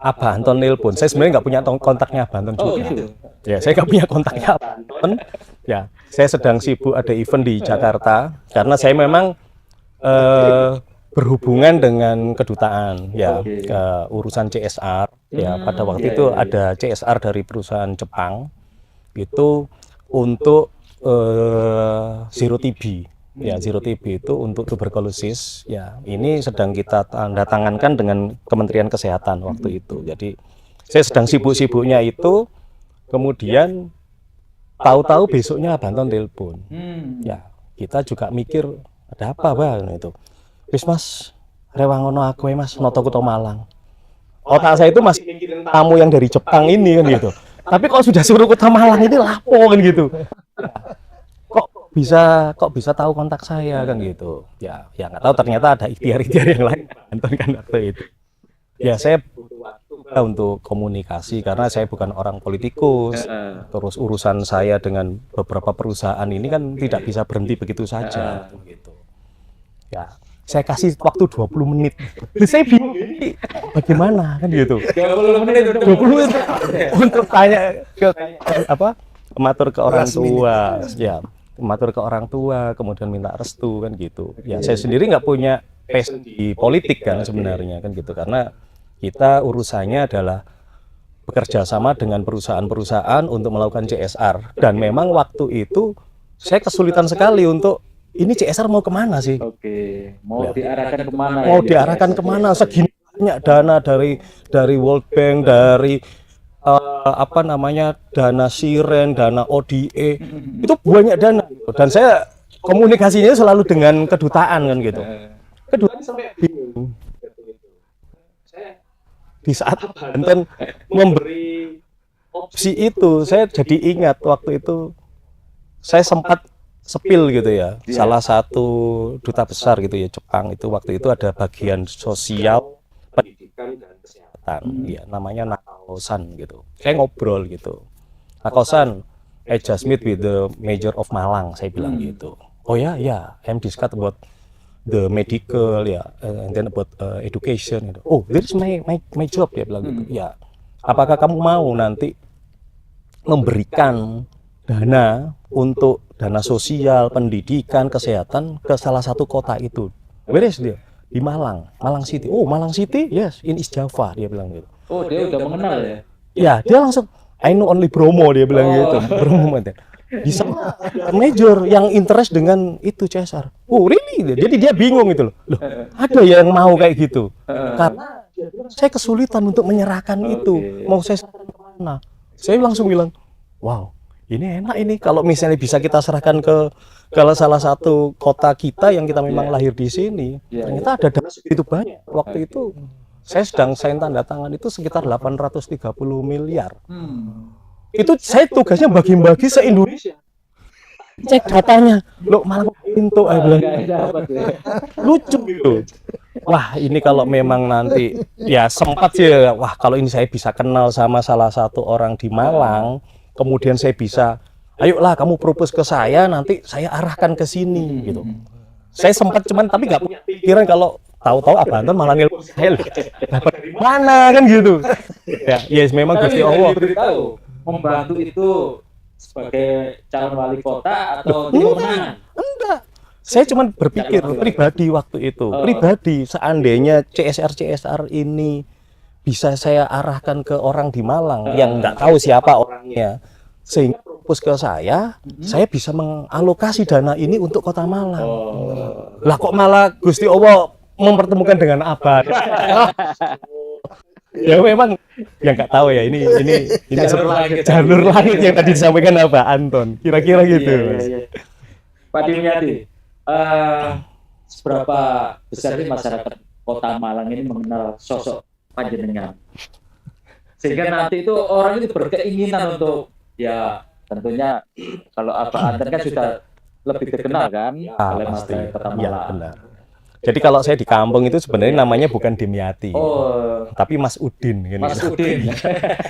Abah Anton nelpon, saya sebenarnya nggak punya kontaknya Abah Anton juga. Gitu. Ya, saya nggak punya kontaknya Abah Anton. Ya, saya sedang sibuk ada event di Jakarta karena saya memang berhubungan dengan kedutaan ya, ke urusan CSR ya. Pada waktu itu ada CSR dari perusahaan Jepang itu untuk Zero TB. Ya, Zero TB itu untuk tuberkulosis. Ya, ini sedang kita tanda tangankan dengan Kementerian Kesehatan waktu itu. Jadi, saya sedang sibuk-sibuknya itu, kemudian tahu-tahu besoknya Abah Anton telepon. Ya, kita juga mikir ada apa Bang itu. Wis Mas, rewangono aku Mas, noto Kota Malang. Otak saya itu masih mikirin tamu yang dari Jepang ini kan gitu. Tapi kok sudah suruh Kota Malang ini lapo kan gitu. Kok bisa tahu kontak saya kan gitu. Ya nggak tahu, ternyata ada ikhtiar-ikhtiar yang lain Anton kan waktu itu. Ya saya butuh waktu untuk komunikasi karena saya bukan orang politikus. Terus urusan saya dengan beberapa perusahaan ini kan tidak bisa berhenti begitu saja gitu. Ya, saya kasih waktu 20 menit. Saya bingung ini bagaimana kan gitu. 20 menit untuk tanya ke matur ke orang tua. Ya. matur ke orang tua, kemudian minta restu kan gitu. Ya saya sendiri nggak punya passion di politik kan sebenarnya kan gitu, karena kita urusannya adalah bekerja sama dengan perusahaan-perusahaan untuk melakukan CSR, dan memang waktu itu saya kesulitan sekali untuk ini CSR mau kemana sih? Oke, mau diarahkan kemana? Mau ini diarahkan CSR? kemana? Segini banyak dana dari World Bank, dari apa namanya, dana Siren, dana ODA, itu banyak dana. Dan saya komunikasinya selalu dengan kedutaan kan gitu. Kedutaan sampai bingung. Di saat Banten memberi opsi itu, saya jadi ingat waktu itu saya sempat sepil gitu ya. Salah satu duta besar gitu ya Jepang itu waktu itu ada bagian sosial, pendidikan dan kesehatan. Ya namanya Nakao-san gitu. Saya ngobrol gitu. Nakao-san, I just meet with the mayor of Malang, saya bilang gitu. Oh ya, I'm discuss about the medical ya, and then about education gitu. Oh, this is my job, dia bilang gitu. Ya, apakah kamu mau nanti memberikan dana untuk dana sosial, pendidikan, kesehatan ke salah satu kota itu? Where is dia? Di Malang, Malang City. Oh, Malang City? Yes, in East Java, dia bilang gitu. Oh, dia udah mengenal ya? Ya, dia langsung I know only Bromo, dia bilang gitu. Bromo. Di sana ada major yang interest dengan itu CSR. Oh really? Jadi dia bingung gitu loh. Loh, ada yang mau kayak gitu. Karena saya kesulitan untuk menyerahkan itu. Mau saya serahkan kemana? Saya langsung bilang, wow, ini enak ini. Kalau misalnya bisa kita serahkan ke salah satu kota kita yang kita memang lahir di sini. Ternyata ada dana segitu banyak. Waktu itu saya sedang sign tanda tangan itu sekitar 830 miliar. Itu saya tugasnya bagi-bagi se-Indonesia. Cek datanya, lo malah pintu, bilang lucu gitu. Wah ini kalau memang nanti ya sempat sih, wah kalau ini saya bisa kenal sama salah satu orang di Malang, kemudian saya bisa, ayolah kamu propose ke saya, nanti saya arahkan ke sini gitu. Saya sempat cuman tapi nggak punya pikiran kalau tahu-tahu Abanton malah ngelpon saya, dapat dari mana kan gitu. Ya, yes memang Gusti Allah. Membantu itu sebagai calon wali kota atau gimana? Enggak. Saya cuma berpikir pribadi waktu itu. Pribadi, seandainya CSR ini bisa saya arahkan ke orang di Malang yang nggak tahu siapa orangnya, sehingga propose ke saya bisa mengalokasi dana ini untuk kota Malang. Lah kok malah Gusti Allah mempertemukan dengan Abah? Ya memang yang nggak tahu ya ini jalur langit yang tadi disampaikan Pak Anton, kira-kira gitu. Iya. Pak Dimyati, seberapa besar sih masyarakat Kota Malang ini mengenal sosok panjenengan, sehingga nanti itu orang itu berkeinginan untuk ya tentunya kalau Abah Anton kan sudah lebih terkenal kan oleh masyarakat Kota Malang. Ya, benar. Jadi kalau saya di kampung itu sebenarnya namanya bukan Dimyati, tapi Mas Udin. Gitu. Mas Udin.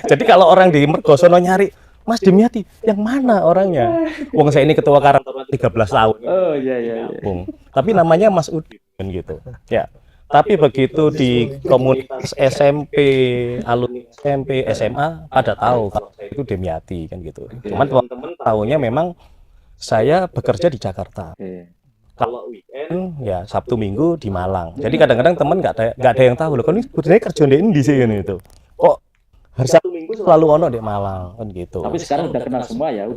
Jadi kalau orang di Mergosono nyari Mas Dimyati, yang mana orangnya? Wong saya ini ketua Karang 13 tahun. Oh iya. Tapi namanya Mas Udin kan gitu. Ya. Tapi begitu di komunitas SMP, alumni SMP, SMA pada tahu kalau saya itu Dimyati kan gitu. Cuman teman-teman tahunya memang saya bekerja di Jakarta. Kalau weekend ya Sabtu Minggu di Malang. Jadi kadang-kadang teman nggak ada yang tahu loh. Kan ini sebenarnya kerja di sini itu. Kok hari Sabtu Minggu selalu ono di Malang kan gitu. Tapi sekarang udah kenal semua ya,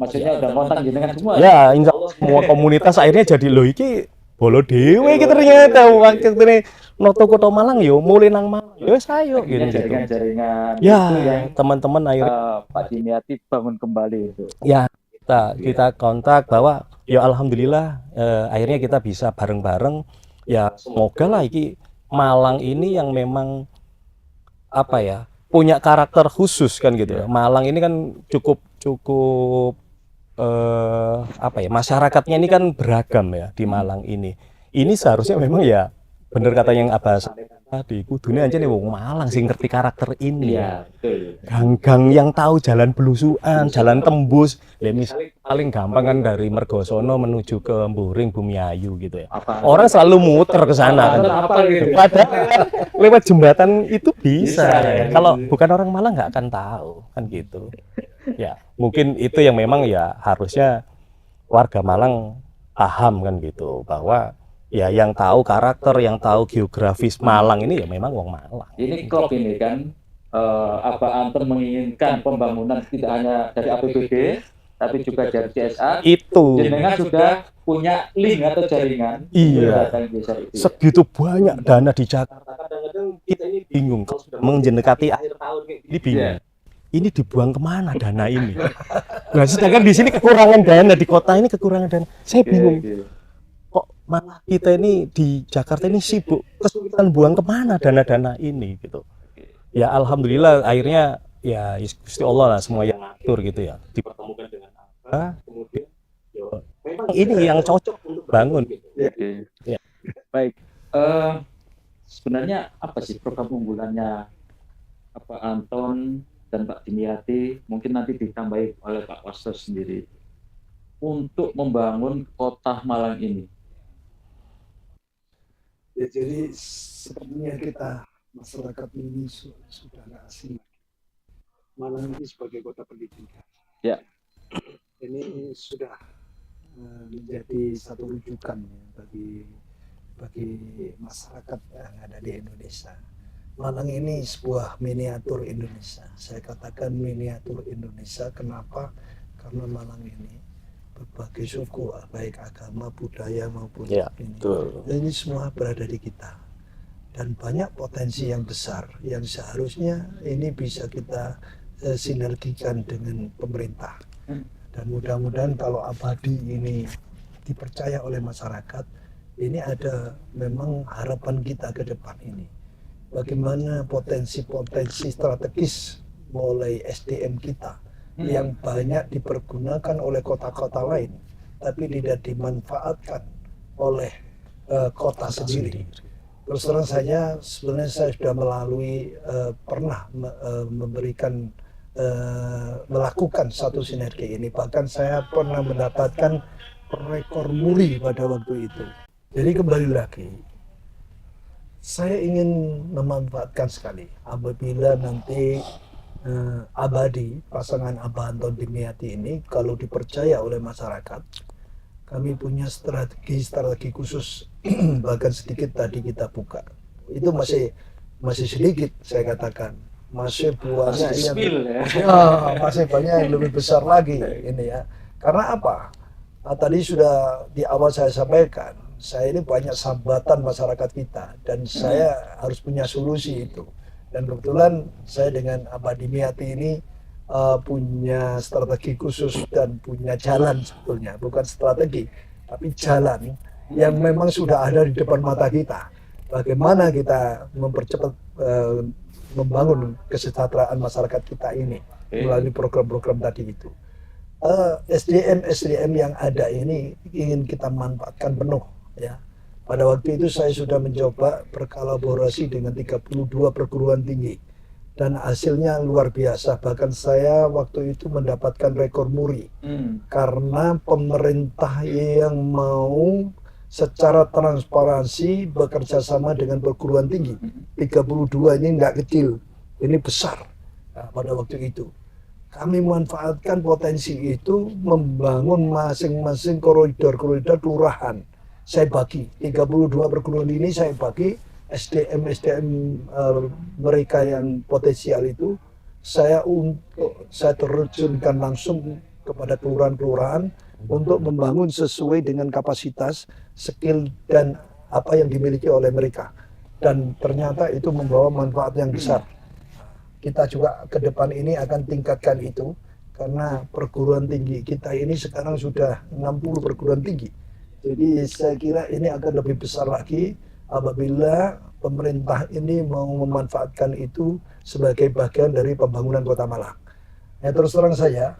maksudnya udah kontak dengan semua. Ya, insya Allah semua komunitas akhirnya jadi loh iki bolo dewe gitu ternyata. Waktu ini noto Kota Malang yo mulai nang Malang. Yo sayo gitu. Jaringan-jaringan ya, itu yang teman-teman akhirnya Pak Dimyati bangun kembali itu. Ya, kita kontak bahwa ya alhamdulillah akhirnya kita bisa bareng-bareng ya, semoga lah iki Malang ini yang memang apa ya punya karakter khusus kan gitu ya. Malang ini kan cukup apa ya, masyarakatnya ini kan beragam ya di Malang ini seharusnya memang ya bener kata yang Abah tadi, kudune aja nih wong Malang sih ngerti karakter ini. Iya, betul. Gang-gang yang tahu jalan belusuan, jalan tembus. Ya misalnya paling gampang kan dari Mergosono menuju ke Mburing, Bumiayu gitu ya. Orang selalu muter ke sana kan. Gitu. Padahal lewat jembatan itu bisa. Kalau bukan orang Malang nggak akan tahu kan gitu. Ya, mungkin itu yang memang ya harusnya warga Malang paham kan gitu bahwa ya yang tahu karakter, yang tahu geografis Malang ini ya memang wong Malang. Ini klop ini kan, Aba Anton menginginkan pembangunan tidak hanya dari APBD, tapi juga dari CSA. Itu Jenengan sudah punya link atau jaringan. Iya. Data yang besar itu. segitu banyak dana di Jakarta. Kadang-kadang kita ini bingung kalau sudah mendekati akhir tahun kayak ini bingung. Iya. Ini dibuang kemana dana ini? Nah, sedangkan di sini kekurangan dana, di kota ini kekurangan dana. Saya bingung. Oke. Kok malah kita ini di Jakarta ini sibuk kesulitan buang kemana dana-dana ini gitu. Ya alhamdulillah akhirnya ya Gusti Allah lah semua yang ngatur gitu ya. Dipertemukan dengan apa? Kemudian ya, memang ini yang cocok untuk bangun. Oke. Ya. Baik. Sebenarnya apa sih program unggulannya Pak Anton dan Pak Dimyati, mungkin nanti ditambahi oleh Pak Wasto sendiri untuk membangun kota Malang ini? Ya, jadi sepertinya kita masyarakat ini sudah nggak asing. Malang ini sebagai kota pendidikan. Ya. Ini sudah menjadi satu rujukan ya, bagi masyarakat yang ada di Indonesia. Malang ini sebuah miniatur Indonesia. Saya katakan miniatur Indonesia. Kenapa? Karena Malang ini berbagai suku, baik agama, budaya maupun Ya, ini. betul. Ini semua berada di kita. Dan banyak potensi yang besar yang seharusnya ini bisa kita sinergikan dengan pemerintah. Dan mudah-mudahan kalau Abadi ini dipercaya oleh masyarakat, ini ada memang harapan kita ke depan ini. Bagaimana potensi-potensi strategis mulai SDM kita yang banyak dipergunakan oleh kota-kota lain, tapi tidak dimanfaatkan oleh kota sendiri. Terus terang saja, sebenarnya saya sudah melalui pernah memberikan melakukan satu sinergi ini. Bahkan saya pernah mendapatkan rekor muri pada waktu itu. Jadi kembali lagi, saya ingin memanfaatkan sekali apabila nanti Abadi, pasangan Aba Anton Dimyati ini kalau dipercaya oleh masyarakat, kami punya strategi khusus. Bahkan sedikit tadi kita buka. Itu masih sedikit saya katakan. Masih buahnya masih banyak yang lebih besar lagi ini ya. Karena apa? Tadi sudah di awal saya sampaikan, saya ini banyak sambatan masyarakat kita dan saya harus punya solusi itu. Dan kebetulan saya dengan Aba Dimyati ini punya strategi khusus dan punya jalan sebetulnya, bukan strategi tapi jalan yang memang sudah ada di depan mata kita. Bagaimana kita mempercepat membangun kesejahteraan masyarakat kita ini melalui program-program tadi itu. SDM yang ada ini ingin kita manfaatkan penuh ya. Pada waktu itu saya sudah mencoba berkolaborasi dengan 32 perguruan tinggi dan hasilnya luar biasa. Bahkan saya waktu itu mendapatkan rekor muri karena pemerintah yang mau secara transparansi bekerja sama dengan perguruan tinggi. 32 ini nggak kecil, ini besar. Nah, pada waktu itu kami memanfaatkan potensi itu membangun masing-masing koridor-koridor kelurahan. Saya bagi 32 perguruan ini, saya bagi SDM mereka yang potensial itu saya terjunkan langsung kepada kelurahan-kelurahan untuk membangun sesuai dengan kapasitas, skill dan apa yang dimiliki oleh mereka. Dan ternyata itu membawa manfaat yang besar. Kita juga ke depan ini akan tingkatkan itu karena perguruan tinggi kita ini sekarang sudah 60 perguruan tinggi. Jadi saya kira ini akan lebih besar lagi apabila pemerintah ini mau memanfaatkan itu sebagai bagian dari pembangunan Kota Malang. Ya, terus terang saya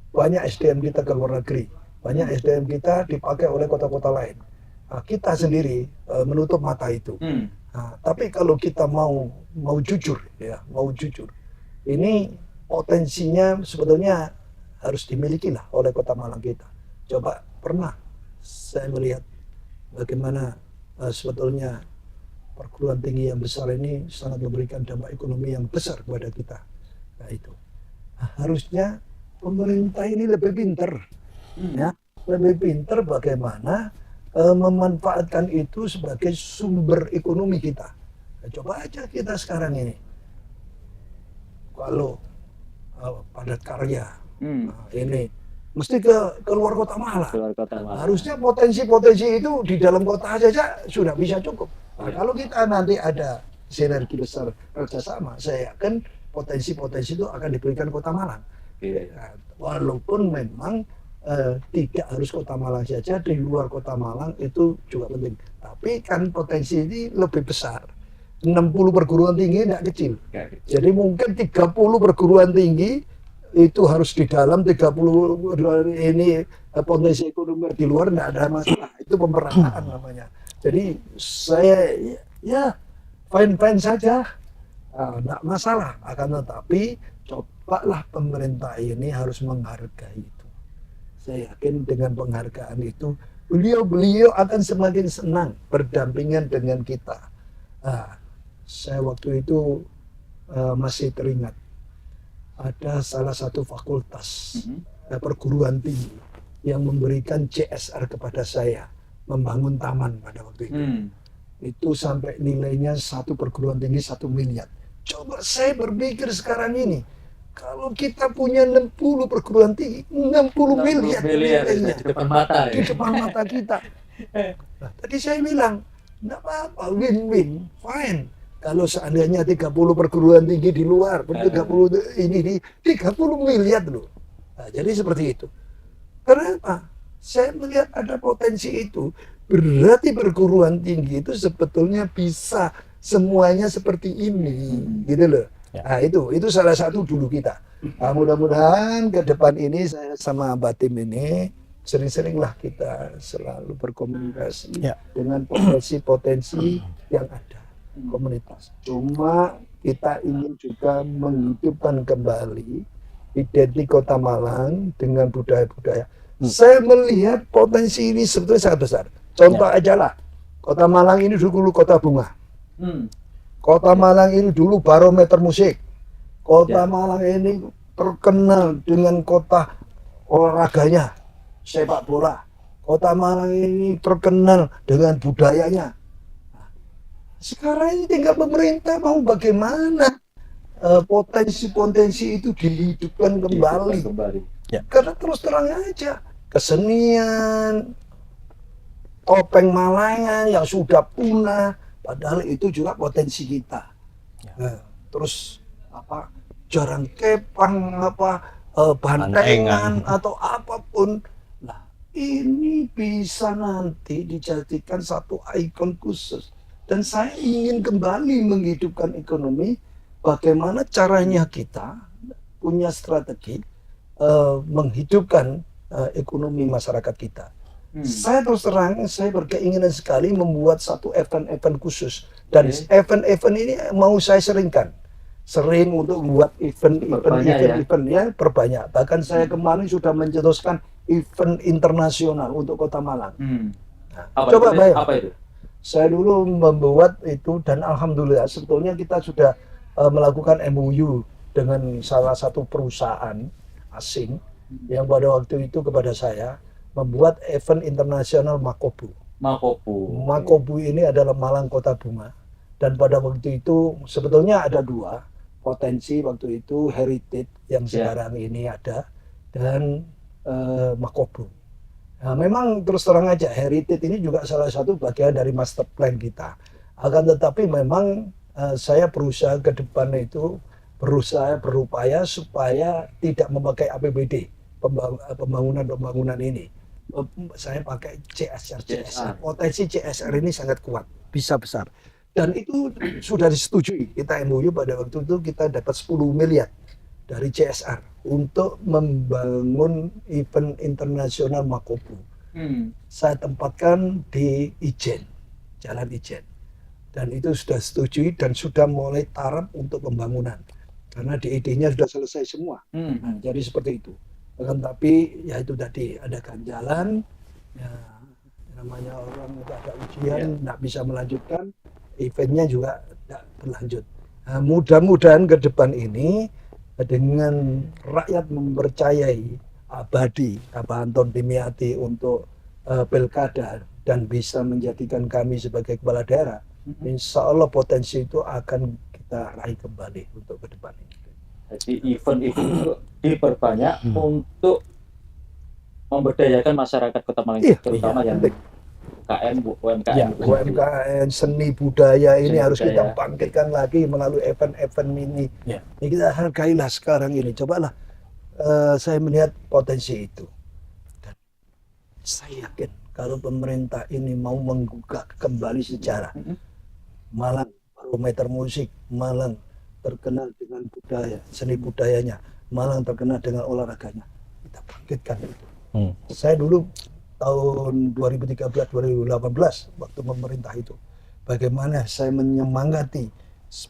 banyak SDM kita ke luar negeri, banyak SDM kita dipakai oleh kota-kota lain. Nah, kita sendiri menutup mata itu. Nah, tapi kalau kita mau jujur, ya, mau jujur, ini potensinya sebetulnya harus dimiliki lah oleh Kota Malang kita. Coba pernah saya melihat bagaimana sebetulnya perguruan tinggi yang besar ini sangat memberikan dampak ekonomi yang besar kepada kita. Nah, itu harusnya pemerintah ini lebih pintar ya, lebih pinter bagaimana memanfaatkan itu sebagai sumber ekonomi kita. Nah, coba aja kita sekarang ini, kalau padat karya, nah, ini mesti ke luar kota malah. Keluar kota Malang. Harusnya potensi-potensi itu di dalam kota saja sudah bisa cukup. Nah, kalau kita nanti ada sinergi besar kerjasama, saya yakin potensi-potensi itu akan diberikan Kota Malang. Oke. Nah, walaupun memang tidak harus Kota Malang saja, di luar Kota Malang itu juga penting. Tapi kan potensi ini lebih besar. 60 perguruan tinggi tidak kecil. Nggak gitu. Jadi mungkin 30 perguruan tinggi itu harus di dalam, 30 ini potensi ekonomi di luar tidak ada masalah. Itu pemerataan namanya. Jadi saya ya fine-fine saja, tidak masalah. Akan tetapi cobalah pemerintah ini harus menghargai itu. Saya yakin dengan penghargaan itu beliau akan semakin senang berdampingan dengan kita. Saya waktu itu masih teringat ada salah satu fakultas perguruan tinggi yang memberikan CSR kepada saya membangun taman pada waktu itu. Itu sampai nilainya satu perguruan tinggi 1 miliar. Coba saya berpikir sekarang ini, kalau kita punya 60 perguruan tinggi, 60 miliar nilainya di depan mata di ya. depan mata kita. Nah, tadi saya bilang, enggak apa-apa, win-win, fine. Kalau seandainya 30 perguruan tinggi di luar, 30 ini di 30 miliar loh. Nah, jadi seperti itu. Kenapa? Saya melihat ada potensi itu. Berarti perguruan tinggi itu sebetulnya bisa semuanya seperti ini, gitu loh. Ya. Nah, itu salah satu dulu kita. Nah, mudah-mudahan ke depan ini saya sama Mbak Tim ini sering-seringlah kita selalu berkomunikasi Ya. dengan potensi-potensi yang ada komunitas. Cuma kita ingin juga menghidupkan kembali identitas Kota Malang dengan budaya-budaya. Saya melihat potensi ini sebetulnya sangat besar. Contoh aja lah, Kota Malang ini dulu kota bunga. Kota Malang ini dulu barometer musik. Kota Malang ini terkenal dengan kota olahraganya, sepak bola. Kota Malang ini terkenal dengan budayanya. Sekarang ini tinggal pemerintah mau bagaimana potensi-potensi itu dihidupkan kembali. Karena terus terang aja, kesenian, topeng Malangan yang sudah punah, padahal itu juga potensi kita. Nah, terus apa, jarang kepang, bantengan atau apapun. Nah, ini bisa nanti dijadikan satu ikon khusus. Dan saya ingin kembali menghidupkan ekonomi. Bagaimana caranya kita punya strategi menghidupkan ekonomi masyarakat kita. Saya terus terang, saya berkeinginan sekali membuat satu event-event khusus. Dan event-event ini mau saya seringkan. Sering untuk membuat event ya, perbanyak. Bahkan saya kemarin sudah mencetuskan event internasional untuk Kota Malang. Nah, coba bayang. Apa itu? Saya dulu membuat itu dan alhamdulillah sebetulnya kita sudah melakukan MOU dengan salah satu perusahaan asing yang pada waktu itu kepada saya membuat event internasional Makobu. Makobu ini adalah Malang Kota Bunga. Dan pada waktu itu sebetulnya ada dua potensi waktu itu, Heritage yang sekarang ini ada dan Makobu. Nah, memang terus terang aja Heritage ini juga salah satu bagian dari master plan kita. Akan tetapi memang saya berusaha ke depan itu berupaya supaya tidak memakai APBD pembangunan ini. Saya pakai CSR. Potensi CSR ini sangat kuat, bisa besar. Dan itu sudah disetujui. Kita MOU pada waktu itu kita dapat 10 miliar dari CSR untuk membangun event internasional Makobu. Saya tempatkan di Ijen, Jalan Ijen. Dan itu sudah setujui dan sudah mulai taraf untuk pembangunan. Karena DED-nya sudah selesai semua. Nah, jadi seperti itu. Tapi ya itu tadi ada ganjalan, ya, namanya orang itu ada ujian, tidak bisa melanjutkan, eventnya juga tidak berlanjut. Nah, mudah-mudahan ke depan ini dengan rakyat mempercayai abadi Bapak Anton Dimyati untuk pilkada dan bisa menjadikan kami sebagai kepala daerah, insya Allah potensi itu akan kita raih kembali untuk ke depan ini. Jadi event-event itu diperbanyak untuk memberdayakan masyarakat Kota Malang, terutama yang UMKM, UMKM. UMKM, seni budaya ini Seni harus budaya. kita bangkitkan lagi melalui event-event ini. Ya. Ini kita hargailah sekarang ini. Cobalah saya melihat potensi itu. Dan saya yakin kalau pemerintah ini mau menggugah kembali sejarah, Malang barometer musik, Malang terkenal dengan budaya, seni budayanya, Malang terkenal dengan olahraganya. Kita bangkitkan itu. Saya dulu tahun 2013-2018 waktu pemerintah itu, bagaimana saya menyemangati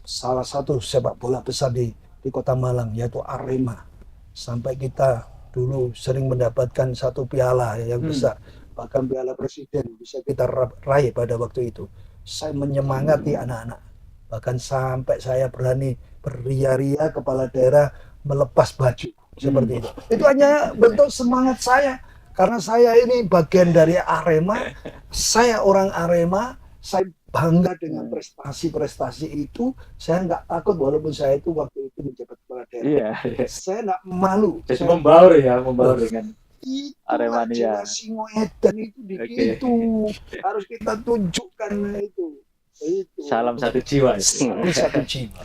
salah satu sepak bola besar di Kota Malang, yaitu Arema, sampai kita dulu sering mendapatkan satu piala yang besar, bahkan piala presiden bisa kita raih pada waktu itu. Saya menyemangati anak-anak, bahkan sampai saya berani beria-ria kepala daerah melepas baju seperti itu. Itu hanya bentuk semangat saya. Karena saya ini bagian dari Arema, saya orang Arema, saya bangga dengan prestasi-prestasi itu. Saya nggak takut walaupun saya itu waktu itu menjabat kepala daerah. Iya. Saya nggak malu. Jadi Saya membaur dengan itu Aremania. Singo Edan itu di itu harus kita tunjukkan itu. Salam satu jiwa. Satu jiwa.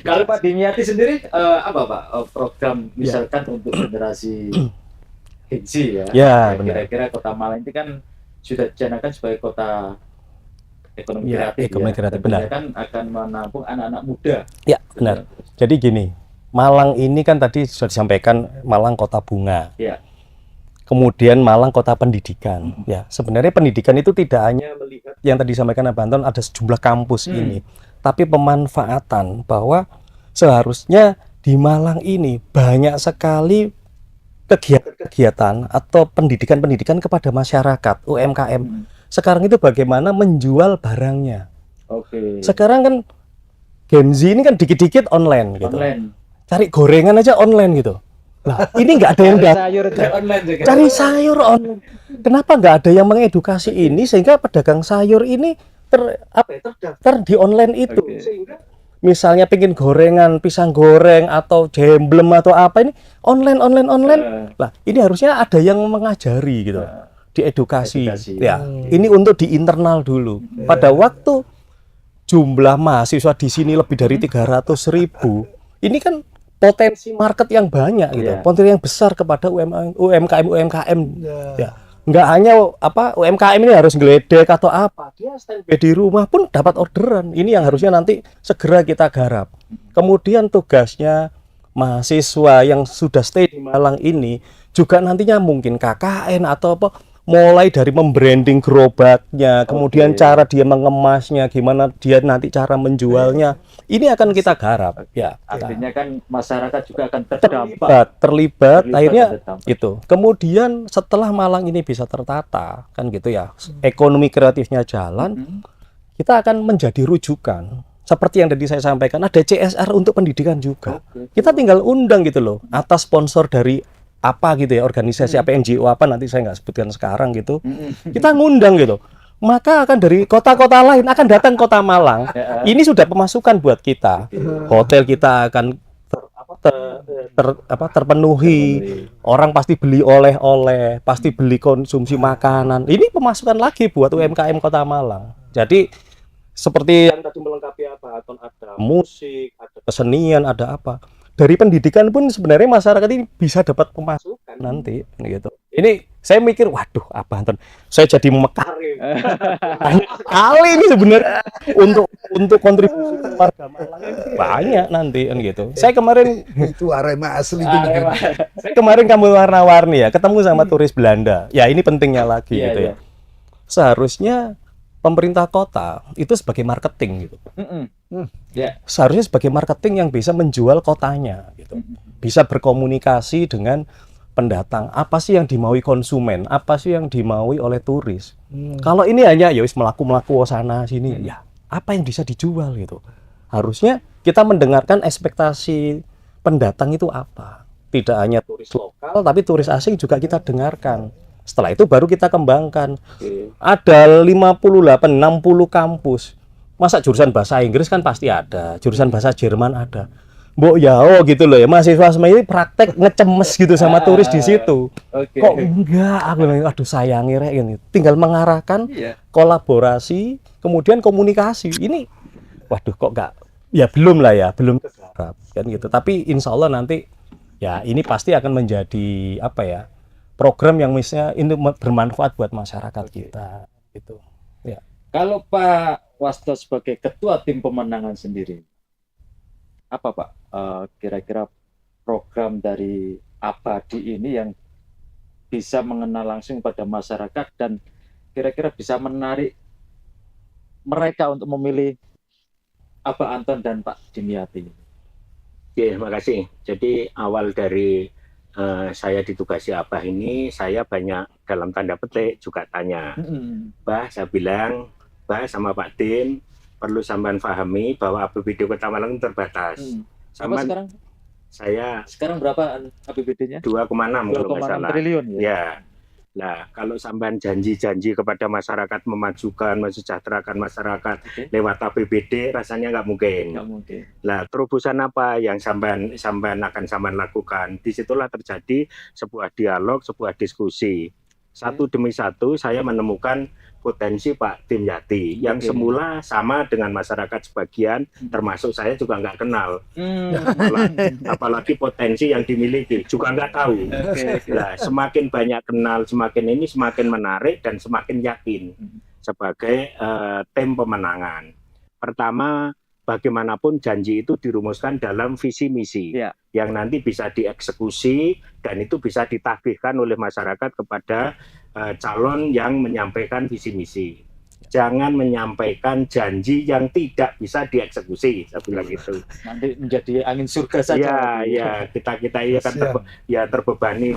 Kalau Pak Dimyati sendiri apa Pak program misalkan untuk generasi Gen-Z ya? Ya, benar. Kira-kira Kota Malang itu kan sudah dicanangkan sebagai kota ekonomi Ya, kreatif. ekonomi kreatif, Tentunya benar. kan akan menampung anak-anak muda. Ya, benar. Jadi gini, Malang ini kan tadi sudah disampaikan Malang kota bunga. Ya. Kemudian Malang kota pendidikan. Ya, sebenarnya pendidikan itu tidak hanya melihat yang tadi disampaikan Abang Anton ada sejumlah kampus ini, tapi pemanfaatan bahwa seharusnya di Malang ini banyak sekali kegiatan-kegiatan atau pendidikan-pendidikan kepada masyarakat UMKM. Sekarang itu bagaimana menjual barangnya. Oke. Sekarang kan Gen Z ini kan dikit-dikit online gitu. Online. Cari gorengan aja online gitu. Lah, ini nggak ada yang Sayur online juga. cari sayur online. Kenapa nggak ada yang mengedukasi ini sehingga pedagang sayur ini terdaftar di online itu? Oke. Sehingga misalnya pengen gorengan, pisang goreng atau jemblem atau apa ini online. Lah, ini harusnya ada yang mengajari gitu. Diedukasi. Edukasi. Ya, ini untuk di internal dulu. Pada waktu jumlah mahasiswa di sini lebih dari 300.000, ini kan potensi market yang banyak gitu, potensi yang besar kepada UMKM. Ya. Nggak hanya UMKM ini harus geledek atau apa, dia standby di rumah pun dapat orderan. Ini yang harusnya nanti segera kita garap. Kemudian tugasnya mahasiswa yang sudah stay di Malang ini juga nantinya mungkin KKN atau apa, mulai dari membranding gerobaknya, kemudian cara dia mengemasnya, gimana dia nanti cara menjualnya, ini akan kita garap. Ya, Artinya kan masyarakat juga akan terlibat akhirnya itu. Kemudian setelah Malang ini bisa tertata kan gitu ya, ekonomi kreatifnya jalan, kita akan menjadi rujukan. Seperti yang tadi saya sampaikan, ada CSR untuk pendidikan juga. Kita tinggal undang gitu loh, atas sponsor dari apa gitu ya, organisasi apa, NGO apa, nanti saya nggak sebutkan sekarang gitu. Kita ngundang gitu. Maka akan dari kota-kota lain akan datang Kota Malang. Ini sudah pemasukan buat kita. Hotel kita akan terpenuhi. Orang pasti beli oleh-oleh, pasti beli konsumsi makanan. Ini pemasukan lagi buat UMKM Kota Malang. Jadi seperti yang tadi melengkapi apa, ada musik, ada kesenian, ada apa. Dari pendidikan pun sebenarnya masyarakat ini bisa dapat pemasukan nanti gitu. Ini saya mikir, waduh, Anton, saya jadi mekar kali ini sebenarnya untuk kontribusi warga Malang banyak nanti kan gitu. Saya kemarin Itu Arema asli itu. saya kemarin kamu warna-warni ya, ketemu sama turis Belanda. Ya ini pentingnya lagi gitu ya. Seharusnya pemerintah kota itu sebagai marketing gitu. Seharusnya sebagai marketing yang bisa menjual kotanya gitu. Bisa berkomunikasi dengan pendatang, apa sih yang dimaui konsumen, apa sih yang dimaui oleh turis. Kalau ini hanya ya wis melaku-melaku sana sini, ya apa yang bisa dijual gitu. Harusnya kita mendengarkan ekspektasi pendatang itu apa. tidak hanya turis lokal tapi turis asing juga kita dengarkan. Setelah itu baru kita kembangkan. Ada 58, 60 kampus. Masa jurusan bahasa Inggris kan pasti ada, jurusan bahasa Jerman ada. Mbok ya gitu loh ya, mahasiswa semua ini praktek ngecemes gitu sama turis di situ. Kok enggak, aku bilang, aduh sayangnya rek ini. Tinggal mengarahkan kolaborasi, kemudian komunikasi. Ini waduh kok enggak, ya belum lah ya, belum tergarap kan gitu. Tapi insya Allah nanti ya ini pasti akan menjadi apa ya, program yang misalnya ini bermanfaat buat masyarakat kita gitu. Ya. Kalau Pak Wasto sebagai ketua tim pemenangan sendiri, apa Pak kira-kira program dari Abadi ini yang bisa mengenal langsung pada masyarakat dan kira-kira bisa menarik mereka untuk memilih Abah Anton dan Pak Dimyati? Oke, makasih. Jadi awal dari saya ditugasi Abah ini, saya banyak dalam tanda petik juga tanya. Bah, saya bilang, Bah sama Pak Dim, perlu sampean pahami bahwa APBD Kota Malang terbatas. Apa sekarang? Sekarang berapa APBD-nya? 2,6 kalau nggak 2,6 salah. triliun ya. Ya. Nah, kalau sampean janji-janji kepada masyarakat memajukan, mensejahterakan masyarakat lewat APBD, rasanya nggak mungkin. Nggak mungkin. Nah, terobosan apa yang sampean akan sampean lakukan? Disitulah terjadi sebuah dialog, sebuah diskusi. Satu demi satu saya menemukan potensi Pak Dimyati yang semula sama dengan masyarakat sebagian, termasuk saya juga nggak kenal. Apalagi potensi yang dimiliki juga nggak tahu. Nah, semakin banyak kenal, semakin ini semakin menarik dan semakin yakin sebagai tim pemenangan. Pertama, bagaimanapun janji itu dirumuskan dalam visi misi yang nanti bisa dieksekusi dan itu bisa ditagihkan oleh masyarakat kepada calon yang menyampaikan visi misi. Jangan menyampaikan janji yang tidak bisa dieksekusi, saya bilang gitu. Nanti menjadi angin surga saja. Ya, kita ini kan terbebani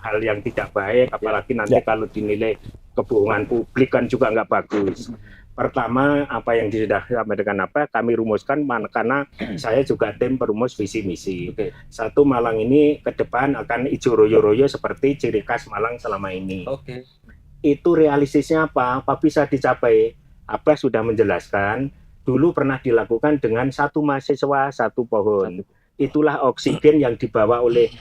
hal yang tidak baik, apalagi nanti kalau dinilai kebohongan publik kan juga nggak bagus. Pertama, apa yang sudah disampaikan kami rumuskan karena saya juga tim perumus visi misi. Satu, Malang ini ke depan akan ijo royo-royo seperti ciri khas Malang selama ini. Itu realistisnya apa bisa dicapai? Abah sudah menjelaskan, dulu pernah dilakukan dengan satu mahasiswa, satu pohon. Itulah oksigen yang dibawa oleh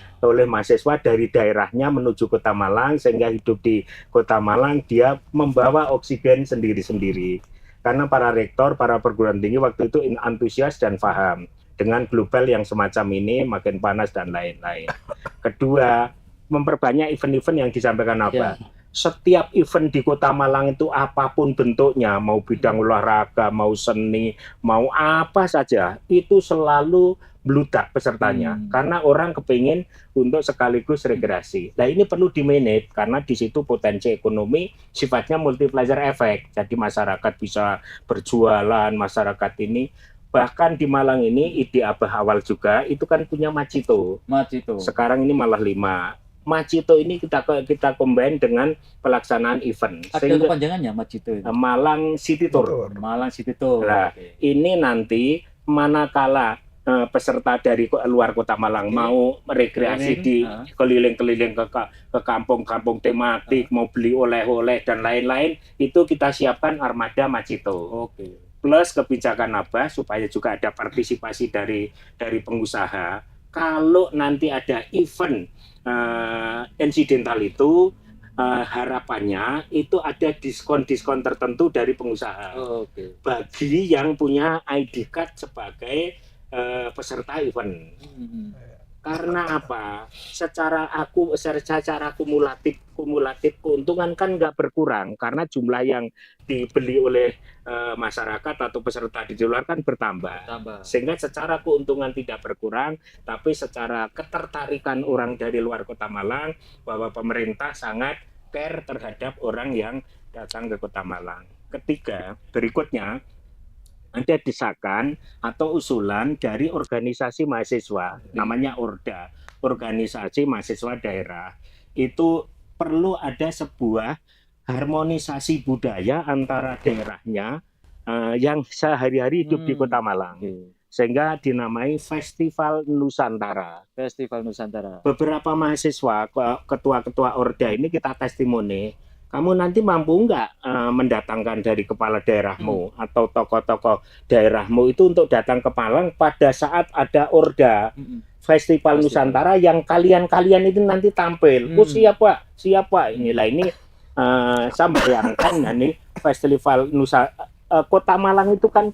mahasiswa dari daerahnya menuju Kota Malang, sehingga hidup di Kota Malang dia membawa oksigen sendiri-sendiri. Karena para rektor, para perguruan tinggi waktu itu antusias dan paham dengan global yang semacam ini, makin panas dan lain-lain. Kedua, memperbanyak event-event yang disampaikan apa? Setiap event di Kota Malang itu apapun bentuknya, mau bidang olahraga, mau seni, mau apa saja, itu selalu bludak pesertanya karena orang kepingin untuk sekaligus rekreasi. Nah, ini perlu di-manage karena di situ potensi ekonomi sifatnya multiplier effect. Jadi masyarakat bisa berjualan, masyarakat ini bahkan di Malang ini ide Abah awal juga itu kan punya Macito. Sekarang ini malah 5. Macito ini kita combine dengan pelaksanaan event. Ada kepanjangannya Macito itu? Malang City Tour. Malang City Tour. Nah, ini nanti manakala peserta dari luar Kota Malang mau rekreasi di keliling-keliling ke kampung-kampung tematik, mau beli oleh-oleh dan lain-lain, itu kita siapkan armada Macito. Plus kebijakan Abah supaya juga ada partisipasi dari pengusaha. Kalau nanti ada event insidental itu, harapannya itu ada diskon-diskon tertentu dari pengusaha bagi yang punya ID card sebagai peserta event. Karena apa? Secara kumulatif keuntungan kan nggak berkurang karena jumlah yang dibeli oleh masyarakat atau peserta di luar kan bertambah. Sehingga secara keuntungan tidak berkurang, tapi secara ketertarikan orang dari luar Kota Malang bahwa pemerintah sangat care terhadap orang yang datang ke Kota Malang. Ketiga, berikutnya ada desakan atau usulan dari organisasi mahasiswa, namanya ORDA, Organisasi Mahasiswa Daerah. Itu perlu ada sebuah harmonisasi budaya antara daerahnya yang sehari-hari hidup di Kota Malang. sehingga dinamai Festival Nusantara. Festival Nusantara. Beberapa mahasiswa, ketua-ketua Orda ini kita testimoni, kamu nanti mampu nggak mendatangkan dari kepala daerahmu atau tokoh-tokoh daerahmu itu untuk datang ke Malang pada saat ada Orda Festival Nusantara yang kalian-kalian itu nanti tampil. Oh siapa? Siapa? Inilah ini saya bayangkan nih Festival Kota Malang itu kan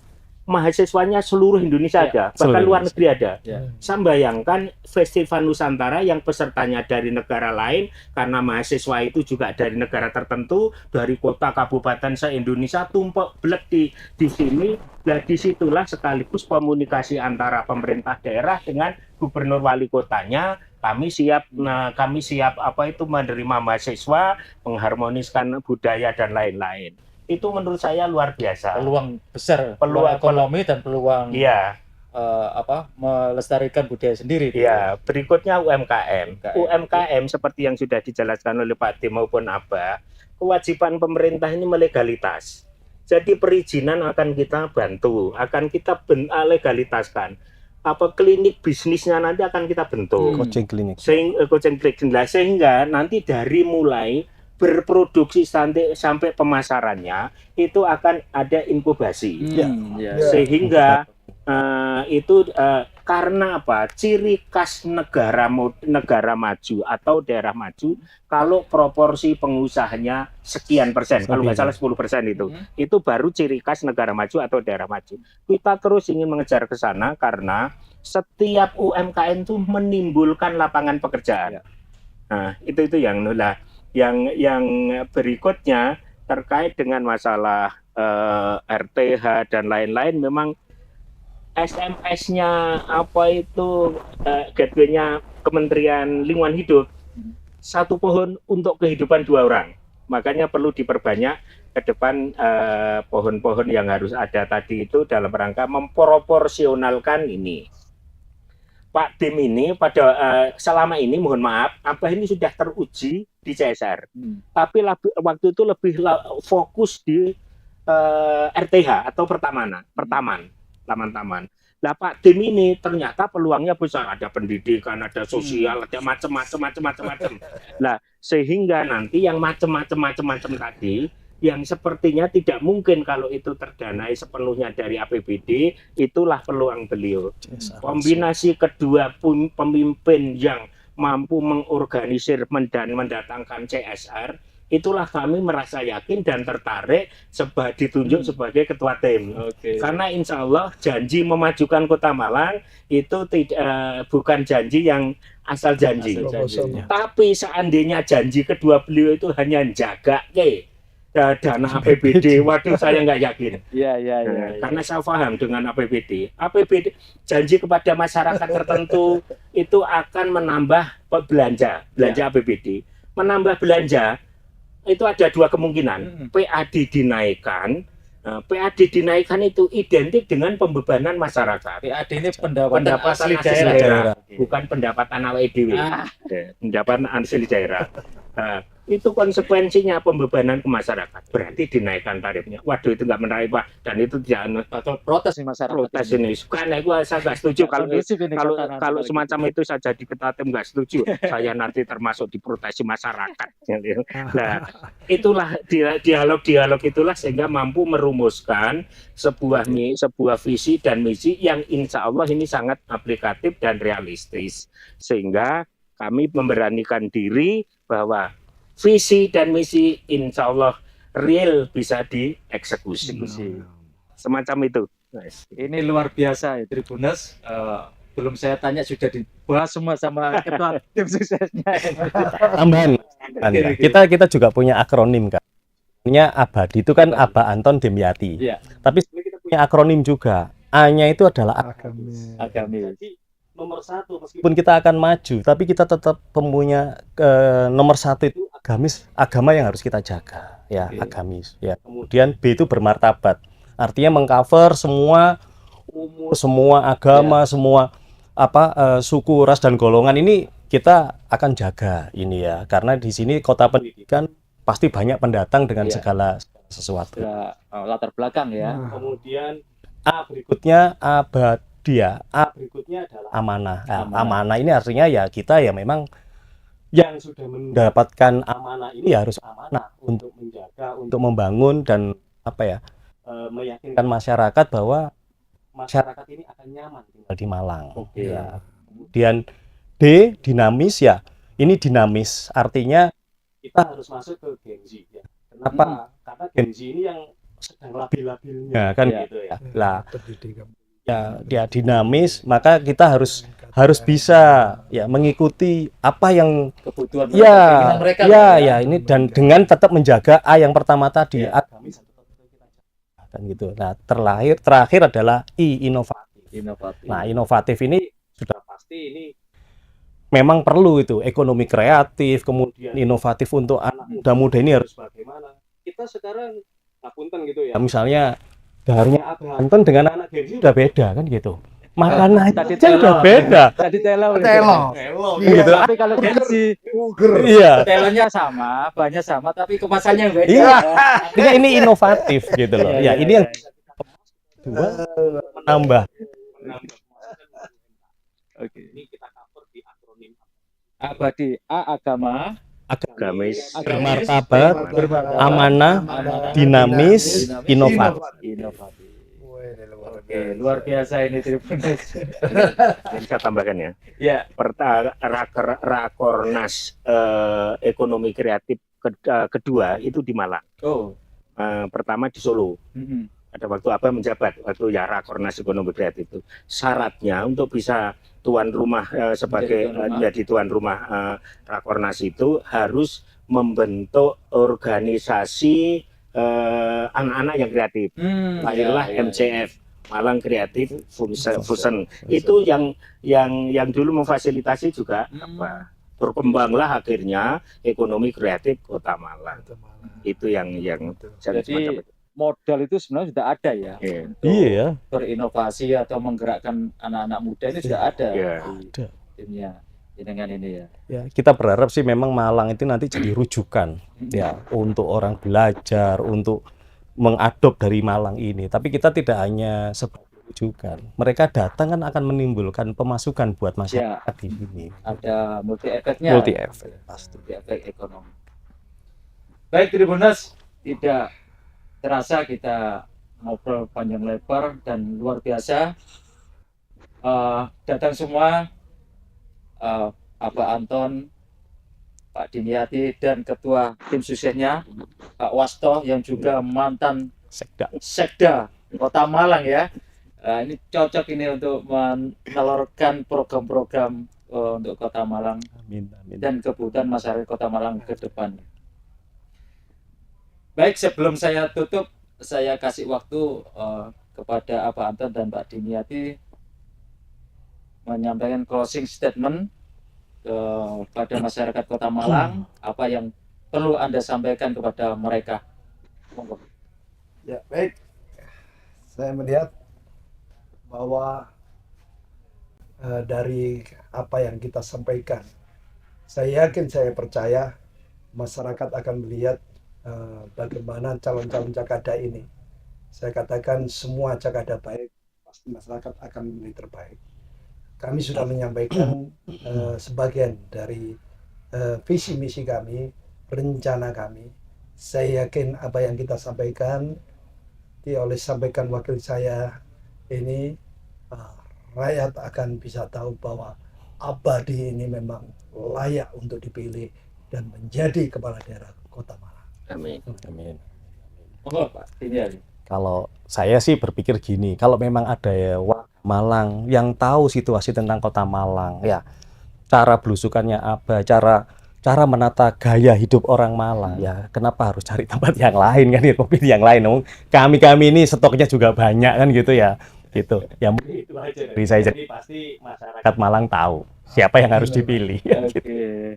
mahasiswanya seluruh Indonesia ada, bahkan luar negeri ada. Saya bayangkan Festival Nusantara yang pesertanya dari negara lain, karena mahasiswa itu juga dari negara tertentu, dari kota kabupaten se-Indonesia tumpuk blek di sini. Nah, disitulah sekaligus komunikasi antara pemerintah daerah dengan gubernur wali kotanya. Kami siap menerima mahasiswa, mengharmoniskan budaya dan lain-lain. Itu menurut saya luar biasa. Peluang besar, peluang ekonomi dan peluang melestarikan budaya sendiri. Iya, berikutnya UMKM. UMKM seperti yang sudah dijelaskan oleh Pak Tim maupun Abah, kewajiban pemerintah ini melegalitas. Jadi perizinan akan kita bantu, akan kita legalitaskan. Klinik bisnisnya nanti akan kita bentuk. Coaching klinik. Sehingga nanti dari mulai berproduksi sampai pemasarannya itu akan ada inkubasi. Sehingga karena apa? Ciri khas negara maju atau daerah maju, kalau proporsi pengusahanya sekian persen, kalau nggak salah 10% itu baru ciri khas negara maju atau daerah maju. Kita terus ingin mengejar ke sana karena setiap UMKM itu menimbulkan lapangan pekerjaan. Nah, itu yang berikutnya terkait dengan masalah RTH dan lain-lain, memang SMS-nya gateway-nya Kementerian Lingkungan Hidup, 1 pohon untuk kehidupan 2 orang. Makanya perlu diperbanyak ke depan pohon-pohon yang harus ada tadi itu dalam rangka memproporsionalkan ini. Pak Tim ini selama ini, mohon maaf, ini sudah teruji di CSR. Tapi waktu itu lebih fokus di RTH atau taman. Nah, Pak Tim ini ternyata peluangnya besar, ada pendidikan, ada sosial, ada macam-macam. Nah, sehingga nanti yang macam-macam tadi, yang sepertinya tidak mungkin kalau itu terdanai sepenuhnya dari APBD, itulah peluang beliau. Kombinasi kedua pemimpin yang mampu mengorganisir dan mendatangkan CSR, itulah kami merasa yakin dan tertarik ditunjuk sebagai ketua tim. Karena insya Allah janji memajukan Kota Malang itu bukan janji yang asal janji. Tapi seandainya janji kedua beliau itu hanya jaga dana APBD, waduh saya nggak yakin. Karena saya paham dengan APBD janji kepada masyarakat tertentu itu akan menambah belanja APBD. Menambah belanja itu ada 2 kemungkinan. PAD dinaikkan. PAD dinaikkan itu identik dengan pembebanan masyarakat. PAD ini pendapatan asli daerah, bukan pendapatan awake dhewe. Pendapatan asli daerah. Itu konsekuensinya pembebanan ke masyarakat. Berarti dinaikkan tarifnya. Waduh, itu nggak menarik, Pak. Dan itu tidak protes nih masyarakat. Protes ini. Karena saya nggak setuju kalau semacam itu saya jadi ketua tim nggak setuju. Saya nanti termasuk diprotesi masyarakat. Nah, itulah dialog itulah sehingga mampu merumuskan sebuah visi dan misi yang insya Allah ini sangat aplikatif dan realistis. Sehingga kami memberanikan diri bahwa visi dan misi insya Allah real bisa dieksekusi. Semacam itu. Ini luar biasa ya Tribuners. Belum saya tanya sudah dibahas semua sama ketua tim suksesnya. Tambahan. Kita juga punya akronim kan. Punya Abadi itu kan Aba Anton Demyati. Tapi kita punya akronim juga. A-nya itu adalah Agamis. Nomor 1, meskipun kita akan maju, tapi kita tetap punya nomor 1 itu agamis, agama yang harus kita jaga, agamis. Kemudian B itu bermartabat, artinya mengcover semua umur, semua agama, semua suku, ras dan golongan ini kita akan jaga ini karena di sini kota pendidikan pasti banyak pendatang dengan segala sesuatu. Latar belakang Kemudian A berikutnya Abadi dia. A berikutnya adalah amanah. Nah, amanah ini artinya ya kita ya memang yang sudah mendapatkan amanah ini ya harus amanah untuk menjaga, untuk membangun dan apa ya, meyakinkan masyarakat bahwa masyarakat ini akan nyaman tinggal di Malang. Ya. Kemudian D, dinamis ya. Ini dinamis, artinya kita harus masuk ke Gen Z ya. Kenapa? Karena Gen Z ini yang sedang labil-labilnya kan gitu ya. Lah, Pendidikan. ya dia dinamis, maka kita harus bisa ya mengikuti apa yang Kebutuhan mereka, ya keinginan mereka ya lah, ya ini dan dengan tetap menjaga A yang pertama tadi, Ya. agamis kan gitu. Nah, terakhir adalah I, inovatif. Inovatif. Nah, inovatif ini sudah pasti ini memang perlu itu ekonomi kreatif, kemudian inovatif untuk anak muda-muda ini harus bagaimana. Kita sekarang ngapunten gitu ya. Misalnya darinya Abah Anton dengan anak Gen Z udah beda kan gitu. Makanan Tadi aja udah telo. beda. Tadi telo. Gitu. Tapi kalau Gen Z, Iya. telonya sama, bahannya sama, tapi kemasannya beda. Iya. Ini inovatif gitu loh. Iya, Ya, ini yang dua menambah. Oke. Ini kita cover di akronim Abadi A, agama, Agamis, bermartabat, bermartabat, amanah, dinamis, inovatif. inovatif. Oke, luar biasa ini Tribuners. Jadi saya tambahkan ya. Ya, Rakornas ekonomi kreatif kedua itu di Malang. oh, Pertama di Solo. Pada waktu apa menjabat, waktu ya Rakornas ekonomi kreatif itu. Syaratnya untuk bisa tuan rumah sebagai jadi tuan rumah Rakornas itu harus membentuk organisasi anak-anak yang kreatif. Lahirlah MCF. Malang Creative Fusion itu yang dulu memfasilitasi juga apa berkembanglah akhirnya ekonomi kreatif Kota Malang. Itu yang jadi modal itu sebenarnya sudah ada ya. Untuk Iya. berinovasi atau menggerakkan anak-anak muda ini sudah ada. Iya. Di timnya dengan ini ya. Ya, kita berharap sih memang Malang itu nanti jadi rujukan ya untuk orang belajar, untuk mengadop dari Malang ini. Tapi kita tidak hanya sebagai rujukan. Mereka datang kan akan menimbulkan pemasukan buat masyarakat di sini. Ada multi efeknya. Multi efek pasti. Multi efek ekonomi. Baik Tribuners, tidak terasa kita ngobrol panjang lebar dan luar biasa. Datang semua Abah Anton, Pak Diniati dan Ketua Tim Suksesnya Pak Wasto yang juga mantan Sekda Kota Malang ya. Ini cocok ini untuk menelurkan program-program untuk Kota Malang. Amin, amin. Dan kebutuhan masyarakat Kota Malang ke depan. Baik, sebelum saya tutup, saya kasih waktu kepada Abah Anton dan Pak Diniati menyampaikan closing statement kepada masyarakat Kota Malang, apa yang perlu Anda sampaikan kepada mereka. Monggo. Ya, baik. Saya melihat bahwa dari apa yang kita sampaikan, saya yakin, saya percaya masyarakat akan melihat bagaimana calon-calon Cakada ini. Saya katakan semua Cakada baik, pasti masyarakat akan memilih terbaik. Kami sudah menyampaikan sebagian dari visi misi kami, rencana kami. Saya yakin apa yang kita sampaikan, sampaikan wakil saya ini, rakyat akan bisa tahu bahwa Abadi ini memang layak untuk dipilih dan menjadi kepala daerah Kota Malang. Amin. Amin. Monggo Pak Diniati. Kalau saya sih berpikir gini, kalau memang ada ya warga Malang yang tahu situasi tentang Kota Malang, ya cara belusukannya apa, cara menata gaya hidup orang Malang, ya kenapa harus cari tempat yang lain kan, ya kopi yang lain. Kami ini stoknya juga banyak kan gitu ya, gitu. Ya mungkin itu aja dari saya. Jadi pasti masyarakat Malang tahu siapa yang harus dipilih. Oke. Gitu.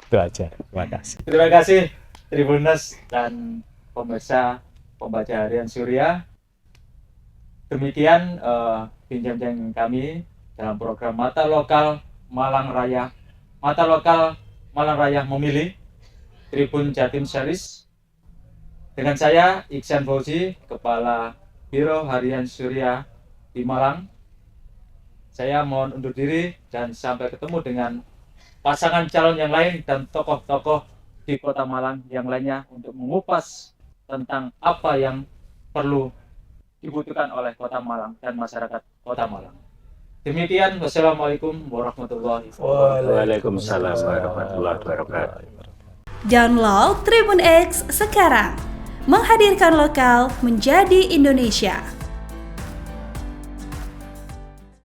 Itu aja. Terima kasih. Terima kasih Tribuners dan pemirsa pembaca harian Surya. Demikian bincang-bincang kami dalam program Mata Lokal Malang Raya. Mata Lokal Malang Raya memilih Tribun Jatim Series. Dengan saya Iksan Fauzi, Kepala Biro Harian Surya di Malang. Saya mohon undur diri dan sampai ketemu dengan pasangan calon yang lain dan tokoh-tokoh di Kota Malang yang lainnya untuk mengupas tentang apa yang perlu dibutuhkan oleh Kota Malang dan masyarakat Kota Malang. Demikian, wassalamualaikum warahmatullahi wabarakatuh. Waalaikumsalam warahmatullahi wabarakatuh. Download Tribun X sekarang, menghadirkan lokal menjadi Indonesia.